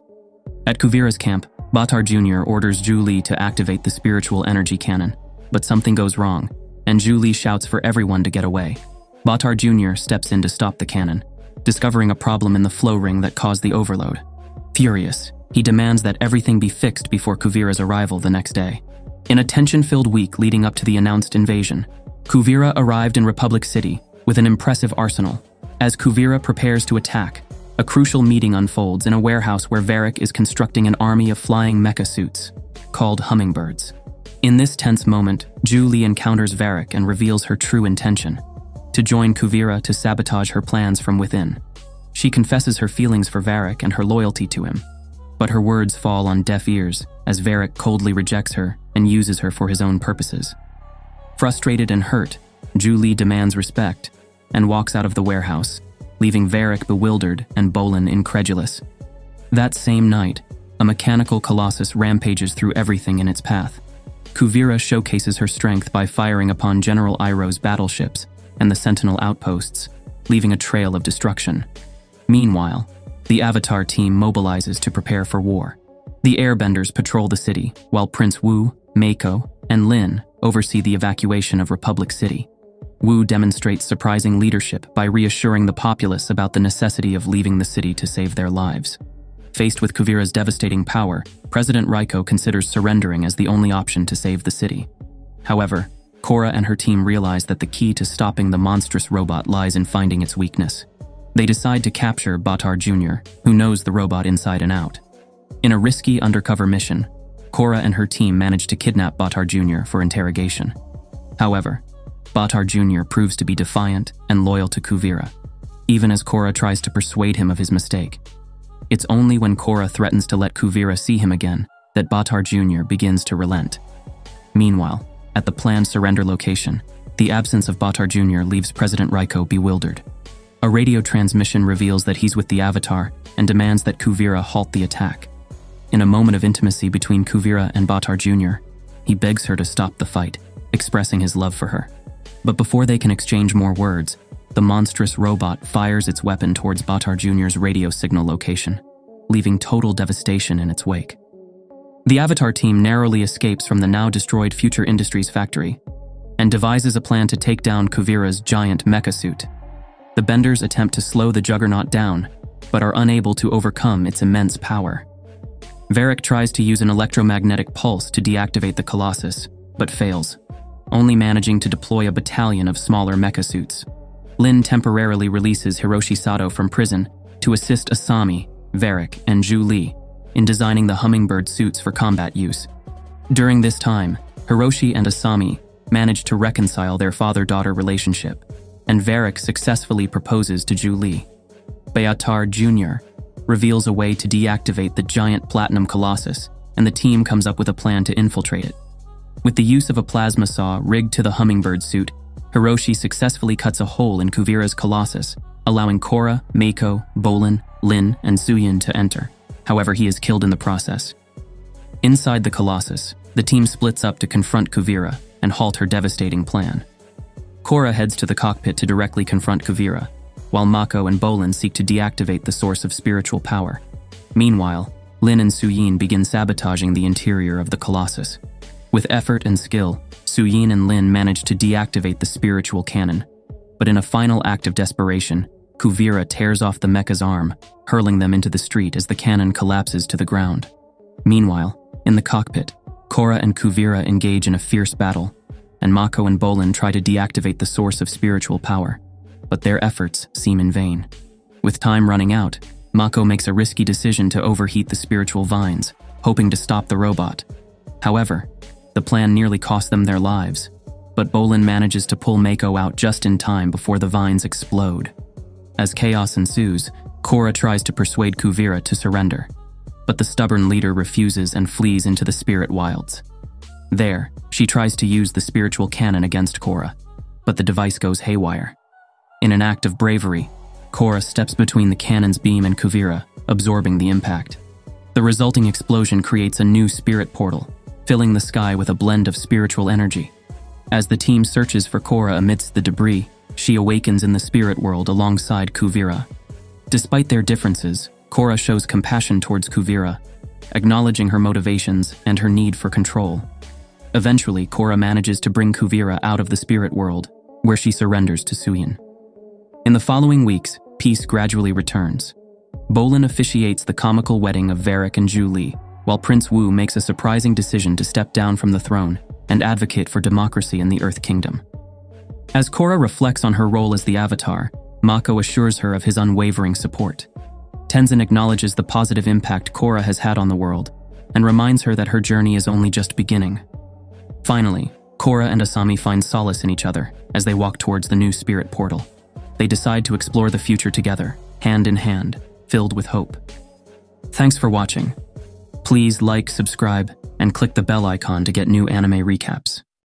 At Kuvira's camp, Batar Jr. orders Zhu Li to activate the spiritual energy cannon, but something goes wrong, and Zhu Li shouts for everyone to get away. Batar Jr. steps in to stop the cannon, discovering a problem in the flow ring that caused the overload. Furious, he demands that everything be fixed before Kuvira's arrival the next day. In a tension-filled week leading up to the announced invasion, Kuvira arrived in Republic City with an impressive arsenal. As Kuvira prepares to attack, a crucial meeting unfolds in a warehouse where Varric is constructing an army of flying mecha suits, called hummingbirds. In this tense moment, Zhu Li encounters Varric and reveals her true intention: to join Kuvira to sabotage her plans from within. She confesses her feelings for Varric and her loyalty to him, but her words fall on deaf ears as Varric coldly rejects her and uses her for his own purposes. Frustrated and hurt, Zhu Li demands respect and walks out of the warehouse, leaving Varric bewildered and Bolin incredulous. That same night, a mechanical colossus rampages through everything in its path. Kuvira showcases her strength by firing upon General Iroh's battleships and the Sentinel outposts, leaving a trail of destruction. Meanwhile, the Avatar team mobilizes to prepare for war. The Airbenders patrol the city, while Prince Wu, Mako, and Lin oversee the evacuation of Republic City. Wu demonstrates surprising leadership by reassuring the populace about the necessity of leaving the city to save their lives. Faced with Kuvira's devastating power, President Raiko considers surrendering as the only option to save the city. However, Korra and her team realize that the key to stopping the monstrous robot lies in finding its weakness. They decide to capture Avatar Jr., who knows the robot inside and out. In a risky undercover mission, Korra and her team manage to kidnap Avatar Jr. for interrogation. However, Avatar Jr. proves to be defiant and loyal to Kuvira, even as Korra tries to persuade him of his mistake. It's only when Korra threatens to let Kuvira see him again that Avatar Jr. begins to relent. Meanwhile, at the planned surrender location, the absence of Avatar Jr. leaves President Raiko bewildered. A radio transmission reveals that he's with the Avatar and demands that Kuvira halt the attack. In a moment of intimacy between Kuvira and Avatar Jr., he begs her to stop the fight, expressing his love for her. But before they can exchange more words, the monstrous robot fires its weapon towards Avatar Jr.'s radio signal location, leaving total devastation in its wake. The Avatar team narrowly escapes from the now-destroyed Future Industries factory and devises a plan to take down Kuvira's giant mecha suit. The Benders attempt to slow the Juggernaut down, but are unable to overcome its immense power. Varrick tries to use an electromagnetic pulse to deactivate the Colossus, but fails, only managing to deploy a battalion of smaller mecha suits. Lin temporarily releases Hiroshi Sato from prison to assist Asami, Varrick, and Zhu Li in designing the hummingbird suits for combat use. During this time, Hiroshi and Asami manage to reconcile their father-daughter relationship, and Varrick successfully proposes to Zhu Li. Avatar Jr. reveals a way to deactivate the giant platinum colossus, and the team comes up with a plan to infiltrate it. With the use of a plasma saw rigged to the hummingbird suit, Hiroshi successfully cuts a hole in Kuvira's colossus, allowing Korra, Mako, Bolin, Lin, and Suyin to enter. However, he is killed in the process. Inside the colossus, the team splits up to confront Kuvira and halt her devastating plan. Korra heads to the cockpit to directly confront Kuvira, while Mako and Bolin seek to deactivate the source of spiritual power. Meanwhile, Lin and Suyin begin sabotaging the interior of the colossus. With effort and skill, Suyin and Lin manage to deactivate the spiritual cannon, but in a final act of desperation, Kuvira tears off the mecha's arm, hurling them into the street as the cannon collapses to the ground. Meanwhile, in the cockpit, Korra and Kuvira engage in a fierce battle, and Mako and Bolin try to deactivate the source of spiritual power, but their efforts seem in vain. With time running out, Mako makes a risky decision to overheat the spiritual vines, hoping to stop the robot. However, the plan nearly cost them their lives, but Bolin manages to pull Mako out just in time before the vines explode. As chaos ensues, Korra tries to persuade Kuvira to surrender, but the stubborn leader refuses and flees into the spirit wilds. There, she tries to use the spiritual cannon against Korra, but the device goes haywire. In an act of bravery, Korra steps between the cannon's beam and Kuvira, absorbing the impact. The resulting explosion creates a new spirit portal, filling the sky with a blend of spiritual energy. As the team searches for Korra amidst the debris, she awakens in the spirit world alongside Kuvira. Despite their differences, Korra shows compassion towards Kuvira, acknowledging her motivations and her need for control. Eventually, Korra manages to bring Kuvira out of the spirit world, where she surrenders to Suyin. In the following weeks, peace gradually returns. Bolin officiates the comical wedding of Varrick and Zhu Li, while Prince Wu makes a surprising decision to step down from the throne and advocate for democracy in the Earth Kingdom. As Korra reflects on her role as the Avatar, Mako assures her of his unwavering support. Tenzin acknowledges the positive impact Korra has had on the world and reminds her that her journey is only just beginning. Finally, Korra and Asami find solace in each other as they walk towards the new spirit portal. They decide to explore the future together, hand in hand, filled with hope. Thanks for watching. Please like, subscribe, and click the bell icon to get new anime recaps.